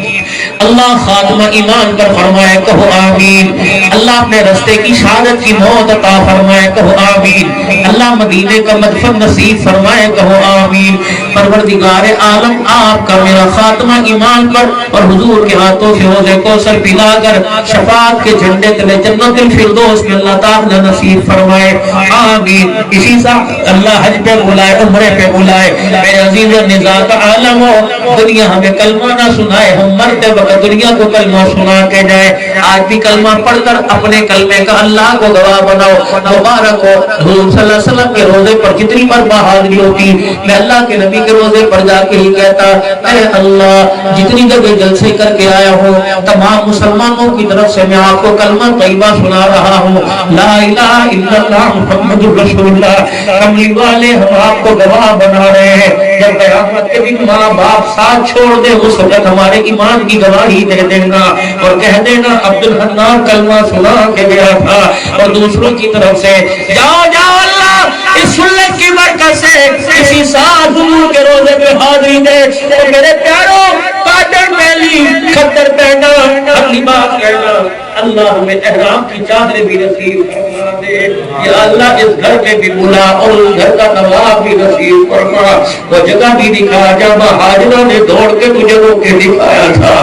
اللہ خاتمہ ایمان پر فرمائے، کہو آمین۔ اللہ اپنے رستے کی شہادت کی موت عطا فرمائے، کہو آمین۔ اللہ مدینے کا مدفن نصیب فرمائے، کہو آمین۔ پروردگار عالم آپ کا میرا خاتمہ ایمان پر اور حضور کے ہاتھوں سے حوض کوثر پلا کر شفاعت کے جھنڈے تلے جنت الفردوس میں اللہ تعالی نصیب فرمائے، آمین۔ اسی ساتھ اللہ حج پہ بلائے، عمرے پہ بلائے، میرے عزیز نزاع کا عالم ہو، دنیا ہمیں کلمہ نہ سنائے، ہم مرتے وقت دنیا کو کلمہ سنا کے جائے۔ آج بھی کلمہ پڑھ کر اپنے کلمے کا اللہ کو گواہ بناؤ، مبارک ہو۔ حضور صلی اللہ علیہ وسلم کے روزے پر جتنی مرتبہ حاضری ہوتی، میں اللہ کے نبی کے روزے پر جا کے ہی کہتا، اے اللہ جتنی جگہ جلسے کر کے آیا ہوں تمام مسلمانوں کی طرف سے میں آپ کو کلمہ طیبہ سنا رہا ہوں، لا الہ الا اللہ محمد رسول اللہ۔ کملی والے ہم آپ کو گواہ بنا رہے ہیں، جب قیامت کے دن ماں باپ ساتھ چھوڑ دے اس وقت ہمارے ایمان کی گواہی دے دینا اور کہہ دینا عبد الحنان کلمہ سنا کے گیا تھا، اور دوسروں کی طرف سے جاؤ جاؤ اللہ اس سنت کی برکت سے کسی ساتھ حضور کے روزے پہ حاضری دے، اور میرے پیاروں پاٹر پہلی خطر پہنا اگلی بات کہنا اللہ ہمیں احرام کی چادر بھی نصیب فرما دے، یا اللہ اس گھر میں بھی بلا اور اس گھر کا طواف بھی نصیب فرما، وہ جگہ بھی دکھا جب حاجرہ نے دوڑ کے تجھے رو کے دکھایا تھا،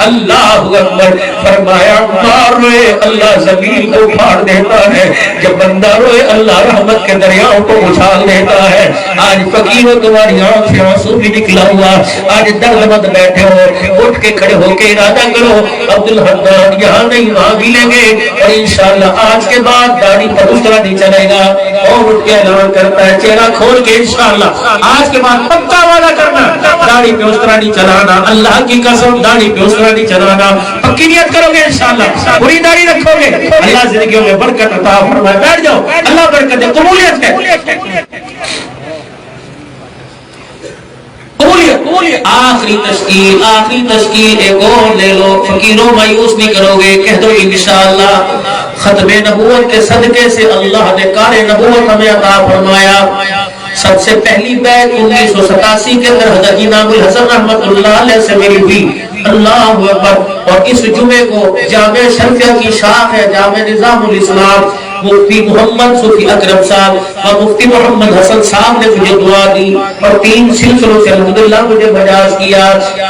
اللہ اکبر فرمایا مار روئے اللہ زمین کو پھاڑ دیتا ہے، جب بندہ روئے اللہ رحمت کے دریاؤں کو اچھال دیتا ہے۔ آج فقیروں تمہاری آنکھ سے آنسو بھی نکلا ہوا، آج درد مت بیٹھے ہو، اٹھ کے کھڑے ہو کے ارادہ کرو عبد الحنان یہاں نہیں وہاں بھی لیں گے، اور انشاءاللہ آج کے بعد داڑھی پر دوسرا نہیں چلے گا، اور اٹھ کے اعلان کرتا ہے چہرہ کھول کے انشاءاللہ آج کے بعد پکا وعدہ کرنا داڑھی پہ اس طرح نہیں چلانا، اللہ کی قسم داڑھی پہ اس طرح نہیں چلانا، پکی نیت کرو گے انشاءاللہ پوری داڑھی رکھو گے، اللہ زندگیوں میں برکت عطا فرمائے، بیٹھ جاؤ اللہ برکت دے، قبولیت ہے۔ آخری تشکیل ایک اور لے لو، فقیروں مایوس نہیں کرو گے، کہہ دو انشاءاللہ ختم نبوت کے صدقے سے اللہ نے کار نبوت ہمیں عطا فرمایا۔ سب سے پہلی بیعت 1987 کے اندر حضرت امام الحسن رحمت اللہ علیہ سے میری ہوئی، اللہ اکبر، اور اس جمعے کو جامع شرفیہ کی شاخ ہے جامع نظام الاسلام، مفتی محمد صوفی اکرم صاحب اور مفتی محمد حسن صاحب نے مجھے دعا دی اور 3 سلسلوں سے الحمدللہ مجھے مجاز کیا،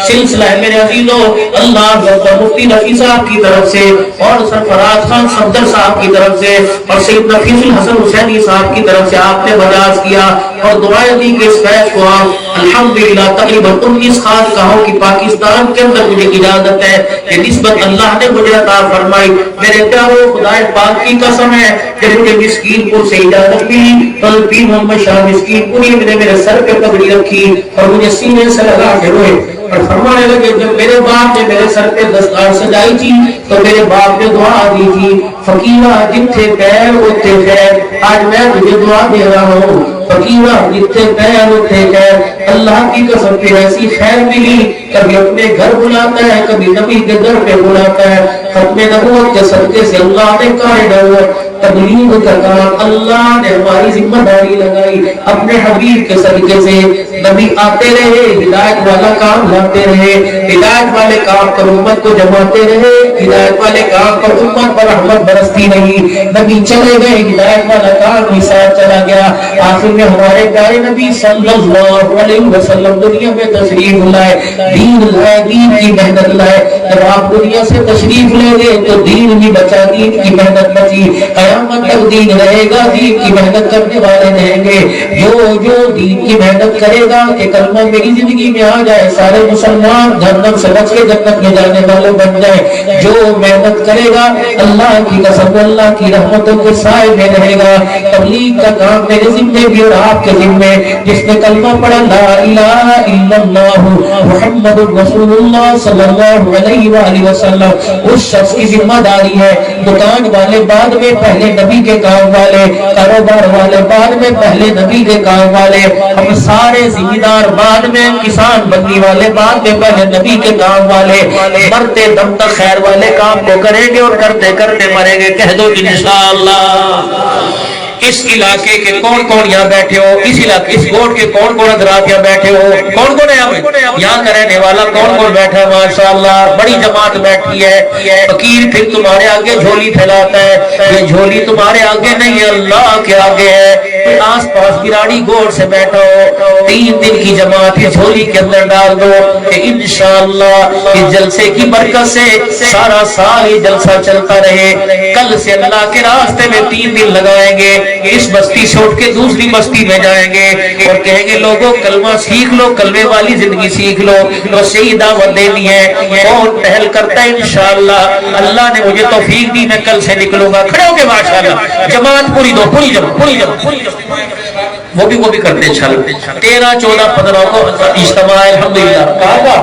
سلسلہ ہے میرے عزیزوں اللہ اکبر مفتی نفیس صاحب کی طرف سے اور سرفراز خان صفدر صاحب کی طرف سے اور سید نفیس الحسن حسینی صاحب کی طرف سے آپ نے مجاز کیا اور دعائیں دی کہ اس فیض کو آپ الحمدللہ تقریباً 19 خانقاہوں کی پاکستان کے اندر مجھے اجازت ہے کہ نسبت اللہ نے مجھے عطا فرمائی۔ میرے پیاروں خدا پاک کی قسم ہے کہ مجھے مسکین پور سے اجازت ملی تو پیر محمد شاہ مسکین پوری نے میرے سر پہ پگڑی رکھی اور مجھے سینے سے لگا کے روئے اور فرمانے لگے جب میرے باپ نے میرے سر پہ دستار سجائی تھی تو میرے باپ نے دعا دی تھی فقیرہ جتھے پیر ہوتے خیر، آج میں تجھے دعا دے رہا ہوں فقیرہ جتھے پیر ہوتے خیر، اللہ کی قسم پہ ایسی خیر ملی، کبھی اپنے گھر بلاتا ہے کبھی نبی کے در پہ بلاتا ہے، ختم نبوت کے صدقے سے اللہ نے کار نبوت تبلیغ کا کام اللہ نے ہماری ذمہ داری لگائی، اپنے حبیب کے صدقے سے نبی آتے رہے ہدایت والا کام لاتے رہے، ہدایت والے کام پر امت کو جماتے رہے، ہدایت والے کام پر امت پر رحمت برستی نہیں، نبی چلے گئے ہدایت والا کام بھی ساتھ چلا گیا، آخر میں ہمارے پیارے نبی صلی اللہ علیہ وسلم دنیا میں تشریف لائے، دین لائے، دین کی محنت لائے، جب آپ دنیا سے تشریف لے گئے تو دین بھی بچا، دین کی محنت بچی، قیامت تک دین رہے گا، دین کی محنت کرنے والے رہیں گے، جو دین کی محنت کرے گا کہ کلمہ میری زندگی میں آ جائے سارے مسلمان جہنم سے بچ کے جنت میں جانے والے بن جائے، جو محنت کرے گا اللہ کی قسم اللہ کی رحمتوں کے سائے میں رہے گا، تبلیغ کا کام میرے ذمہ بھی اور آپ کے ذمہ، جس نے کلمہ پڑھا لا الہ الا اللہ محمد رسول اللہ صلی اللہ علیہ وآلہ وسلم، اس شخص کی ذمہ داری ہے، دکان والے بعد میں پہلے نبی کے کام والے، کاروبار والے بعد میں پہلے نبی کے کام والے، ہم سارے ذمہ دار بعد میں، کسان بننے والے بعد میں پہلے نبی کے کام والے، مرتے دم تک خیر والے کام کو کریں گے اور کرتے کرتے مریں گے، کہہ دو انشاءاللہ۔ اس علاقے کے کون کون یہاں بیٹھے ہو، اس علاقے اس کوٹ کے کون کون حضرات یہاں بیٹھے ہو، کون کون ہے یہاں کا رہنے والا کون کون بیٹھا ہے، ماشاءاللہ بڑی جماعت بیٹھی ہے، فقیر پھر تمہارے آگے جھولی پھیلاتا ہے، یہ جھولی تمہارے آگے نہیں ہے اللہ کے آگے ہے، آس پاس گراڑی گوڑ سے بیٹھا ہو، 3 دن کی جماعت اس جھولی کے اندر ڈال دو کہ انشاءاللہ اس جلسے کی برکت سے سارا سال یہ جلسہ چلتا رہے، کل سے اللہ کے راستے میں 3 دن لگائیں گے، اس بستی سے اٹھ کے دوسری بستی میں جائیں گے اور کہیں گے لوگوں کلمہ سیکھ لو، کلمے والی زندگی سیکھ لو، تو صحیح دعوت دینی ہے، کون پہل کرتا ہے انشاءاللہ، اللہ نے مجھے توفیق دی میں کل سے نکلوں گا، کھڑے ہو کے ماشاءاللہ جماعت پوری دو، پوری جماعت وہ بھی کرتے چل 13, 14, 15 کو اجتماع الحمدللہ کہاں کا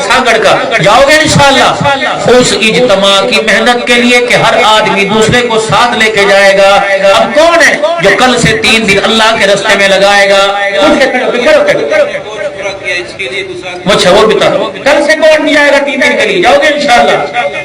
ساگڑ کا جاؤ گے انشاءاللہ اس اجتماع کی محنت کے لیے کہ ہر آدمی دوسرے کو ساتھ لے کے جائے گا. اب کون ہے جو کل سے 3 دن اللہ کے راستے میں لگائے گا؟ اچھا وہ بتا کل سے کون نہیں جائے گا 3 دن کے لیے؟ جاؤ گے انشاءاللہ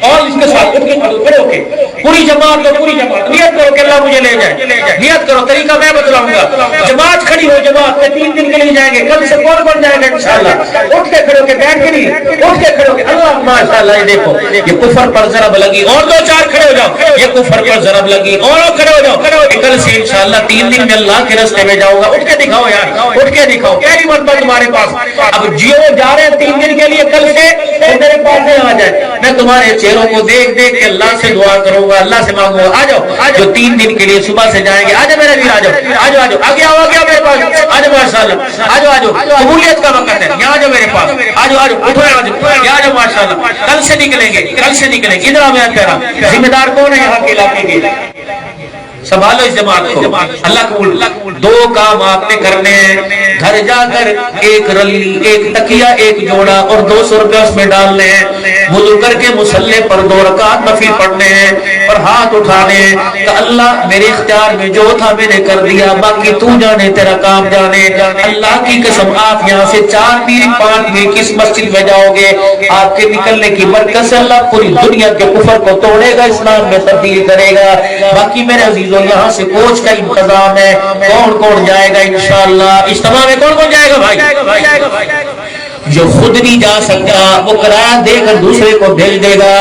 اور اس کے ساتھ کھڑے ہو کے پوری جماعت نیت کرو کہ اللہ مجھے لے جائے. نیت کرو, طریقہ میں بتلاؤں گا. جماعت کھڑی ہو, جماعت میں 3 دن کے لیے جائیں گے. کل سے کون جائے گا انشاءاللہ؟ اٹھ کے کھڑے ہو کے بیٹھ کے نہیں, اٹھ کے کھڑے ہو کے اللہ ماشاءاللہ. یہ دیکھو یہ کفر پر ضرب لگی, اور 2-4 کھڑے ہو جاؤ. یہ کفر پر ضرب لگی, اور کھڑے ہو جاؤ. کل سے انشاءاللہ 3 دن میں اللہ کے راستے میں جاؤں گا. اٹھ کے دکھاؤ یار, اٹھ کے دکھاؤ. پہلی مرتبہ تمہارے پاس اب جیو جا رہے ہیں 3 دن کے لیے, کل سے میرے پاس آ جائے. میں تمہارے چہروں کو دیکھ دیکھ کے اللہ سے دعا کروں گا, اللہ سے مانگوں گا. آ جاؤ جو 3 دن کے لیے صبح سے جائیں گے. آ جاؤ میرے ویر, آ جاؤ آگے آؤ میرے پاس. آ جاؤ ماشاءاللہ, آ جاؤ قبولیت کا وقت ہے. یہاں جاؤ میرے پاس, آ جاؤ اٹھو, آ جاؤ ماشاءاللہ. کل سے نکلیں گے, کل سے نکلیں گے. ادھر میں کہہ رہا ہوں ذمہ دار کون ہے یہاں کے علاقے کے؟ سنبھالو اس جماعت کو. اللہ قبول. 2 کام آپ نے کرنے ہیں. گھر جا کر ایک رلی, ایک تکیہ, ایک جوڑا اور 200 روپے اس میں ڈالنے ہیں. وضو کر کے مصلی پر 2 رکعت نفل پڑھنے ہیں اور ہاتھ اٹھانے ہیں کہ اللہ میرے اختیار میں جو تھا میں نے کر دیا, باقی تو جانے, تیرا کام جانے. اللہ کی قسم آپ یہاں سے 4 میل 5 میل کس مسجد میں جاؤ گے, آپ کے نکلنے کی برکت سے اللہ پوری دنیا کے کفر کو توڑے گا, اسلام میں تبدیل کرے گا. باقی میرے عزیزوں یہاں سے کوچ کا انتظام ہے. کون جائے گا انشاءاللہ اجتماع میں؟ کون جائے گا بھائی؟ جو خود نہیں جا سکتا وہ کرایہ دے کر دوسرے کو بھیج دے گا.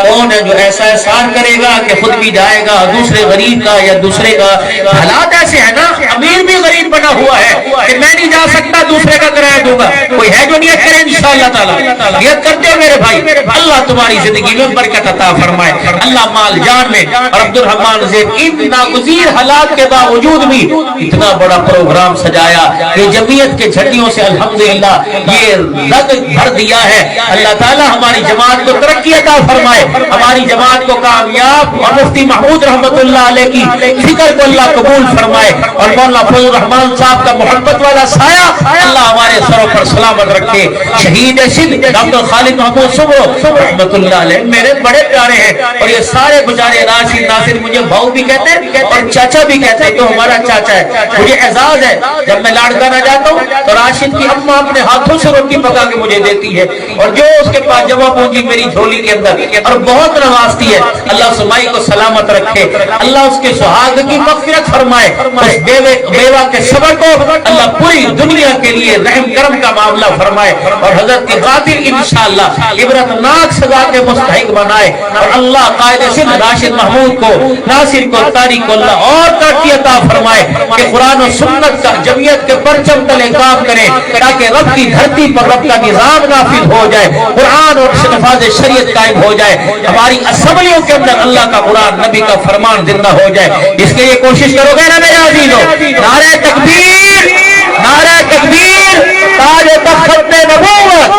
کون ہے جو ایسا احسان کرے گا کہ خود بھی جائے گا, دوسرے غریب کا یا دوسرے کا؟ حالات ایسے ہے نا, امیر بھی غریب بنا ہوا ہے کہ میں نہیں جا سکتا, دوسرے کا کرایہ دوں گا. کوئی ہے جو نیت کرے انشاءاللہ تعالی؟ نیت کرتے ہو میرے بھائی, اللہ تمہاری زندگی میں برکت عطا فرمائے. اللہ مال جان میں. اور عبد الرحمان زید ان ناگزیر حالات کے باوجود بھی اتنا بڑا پروگرام سجایا کہ جمعیت کے جھنڈیوں سے الحمدللہ یہ لگ بھر دیا ہے. اللہ تعالیٰ ہماری جماعت کو ترقی عطا فرمائے, ہماری جماعت کو کامیاب, اور مفتی محمود رحمت اللہ علیہ کی فکر کو اللہ قبول فرمائے, اور مولانا فضل الرحمان صاحب کا محبت والا سایہ اللہ ہمارے سروں پر سلامت رکھے. شہید سندھ ڈاکٹر خالد محمود صبح رحمت اللہ علیہ میرے بڑے پیارے ہیں, اور یہ سارے بیچارے راشد ناصر مجھے بھاؤ بھی کہتے ہیں اور چاچا بھی کہتے ہیں, تو ہمارا چاچا ہے. مجھے اعزاز ہے جب میں لاڑکانہ جاتا ہوں تو راشد کی اماں اپنے ہاتھوں سے روٹی پکا کے مجھے دیتی ہے, اور جو اس کے پاس جمع پونجی میری جھولی کے اندر, اور بہت نوازتی ہے. اللہ سمائی کو سلامت رکھے, اللہ اس کے سہاگ کی مغفرت فرمائے, اس بیوہ کے صبر کو اللہ پوری دنیا کے لیے رحم کرم کا معاملہ فرمائے, اور حضرت کی قاتل انشاءاللہ عبرتناک سزا کے مستحق بنائے. اور اللہ قائد سندھ راشد محمود کو, ناصر کو, تاریخ کو اللہ اور ترقی عطا فرمائے کہ قرآن و سنت کا جمعیت کے پرچم تلے کام کریں, تاکہ رب کی دھرتی پر رب کا نظام نافذ ہو جائے, قرآن اور نفاذ شریعت قائم ہو جائے, ہماری اسمبلیوں کے اندر اللہ کا قرآن نبی کا فرمان زندہ ہو جائے. اس کے لیے کوشش کرو گے نا میرے عزیزو؟ نعرہ تکبیر, نعرہ تکبیر, تاج و تخت نبوت,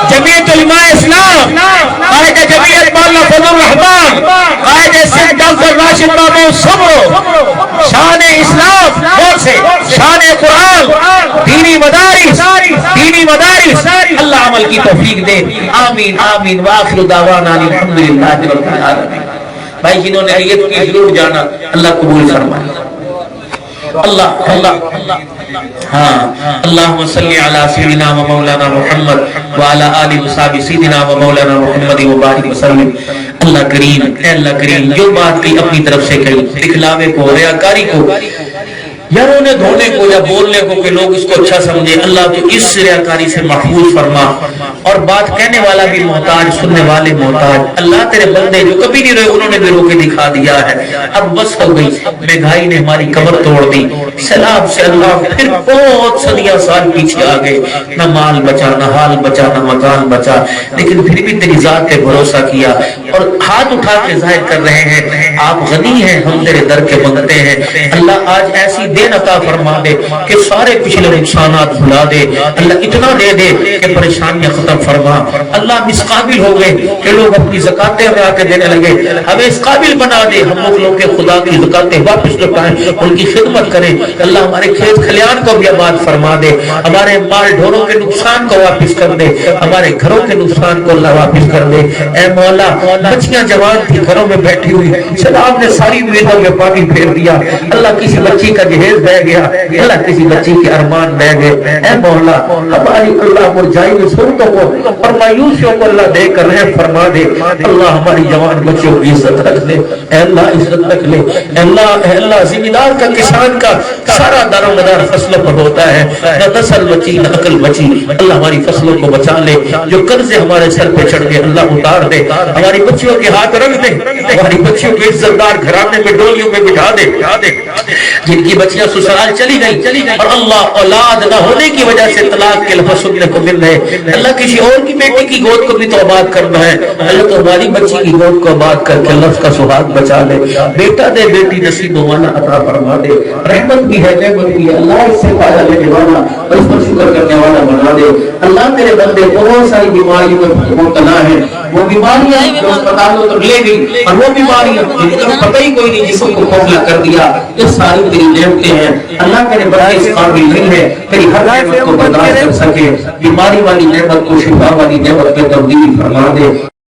جمعیت علماء اسلام, قائد جمعیت مولانا فضل الرحمان, قائد سندھ ڈاکٹر راشد محمود صبح, شان اسلام سے شان قرآن, دینی مدارس, دینی مدارس, اللہ عمل کی توفیق دے. آمین آمین. وآخر دعوانا الحمدللہ رب العالمین. بھائی جنہوں نے نیت کی ضرور جانا, اللہ قبول فرمائے. اللہ اللہ ہاں اللہم صلی علی سیدنا و مولانا محمد وعلی آلہ وصحبہ سیدنا و مولانا محمد وبارک وسلم. اللہ کریم, اے اللہ کریم, جو بات کی اپنی طرف سے کہی, دکھلاوے کو, ریاکاری کو, یا رونے دھونے کو, یا بولنے کو کہ لوگ اس کو اچھا سمجھے, اللہ تو اس ریاکاری سے محفوظ فرما. اور بات کہنے والا بھی محتاج, سننے والے محتاج. اللہ تیرے بندے جو کبھی نہیں رہے انہوں نے بھی رو کے دکھا دیا ہے. اب بس ہو گئی, مہنگائی نے ہماری کمر توڑ دی, سیلاب سے اللہ پھر بہت صدیاں سال پیچھے آ گئے, نہ مال بچا, نہ حال بچا, نہ مکان بچا, لیکن پھر بھی تیری ذات پہ بھروسہ کیا اور ہاتھ اٹھا کے ظاہر کر رہے ہیں آپ غنی ہیں, ہم تیرے در کے منگتے ہیں. اللہ آج ایسی دین عطا فرما دے کہ سارے پچھلے نقصانات بھلا دے اللہ، اتنا دے دے کہ پریشانیاں ختم فرما اللہ، ہم اس قابل ہو گئے کہ لوگ اپنی زکاتیں ہمیں آ کے دینے لگے، ہمیں اس قابل بنا دے ہم لوگ کے خدا کی زکاتیں واپس لوٹائیں، ان کی خدمت کریں اللہ، ہمارے کھیت کھلیان کو بھی آباد فرما دے، ہمارے مال ڈھوروں کے نقصان کو واپس کر دے، ہمارے گھروں کے نقصان کو اللہ واپس کر دے اے مولا۔ بچیاں جوان تھی گھروں میں بیٹھی ہوئی، سیلاب نے ساری امیدوں میں پانی پھیر دیا اللہ، کسی بچی کا جہیز بہ گیا اللہ، کسی بچی کے ارمان بہ گئے اے مولا، ہماری اللہ مرجائی ہوئی صورتوں کو اور مایوسیوں کو اللہ دے کر رحم فرما دے اللہ، ہماری جوان بچوں کی عزت رکھ لے اے اللہ، عزت رکھ لے اے اللہ، زمیندار کا کسان کا سارا دار و مدار فصلوں پر ہوتا ہے، نہ نسل بچی نہ عقل بچی اللہ، ہماری فصلوں کو بچا لے، جو قرضے ہمارے سر پہ چڑھ گئے اللہ اتار دے، ہماری بچیوں کے ہاتھ رکھ دے، ہماری بچیوں کو عزت دار گھرانے میں ڈولیوں میں بٹھا دے، جن کی بچیاں سسرال چلی گئی اور اللہ اولاد نہ ہونے کی وجہ سے طلاق کے لفظ سننے کو مل رہے اللہ، کسی اور کی بیٹی کی گود کو بھی تو آباد کرنا ہے اللہ، تو ہماری بچی کی گود کو آباد کر کے لفظ کا سہاگ بچا لے، بیٹا دے بیٹی نصیب والا عطا فرما دے، رحمت بھی ہے نعمت بھی ہے اللہ، اس سے فائدہ لینے والا اور اس پر شکر کرنے والا بنا دے اللہ، تیرے بندے بہت ساری بیماریوں میں مبتلا ہیں، وہ بیماریاں جو اسپتالوں تک لے گئی اور وہ بیماریاں جن کا پتہ ہی کوئی نہیں جسم کو کھوکھلا کر دیا، یہ ساری تیری نعمتیں ہیں اللہ، تیرے بندے اس قابل نہیں ہے تیری ہر نعمت کو برداشت کر سکے، بیماری والی نعمت کو شفا والی نعمت میں تبدیل فرما دے۔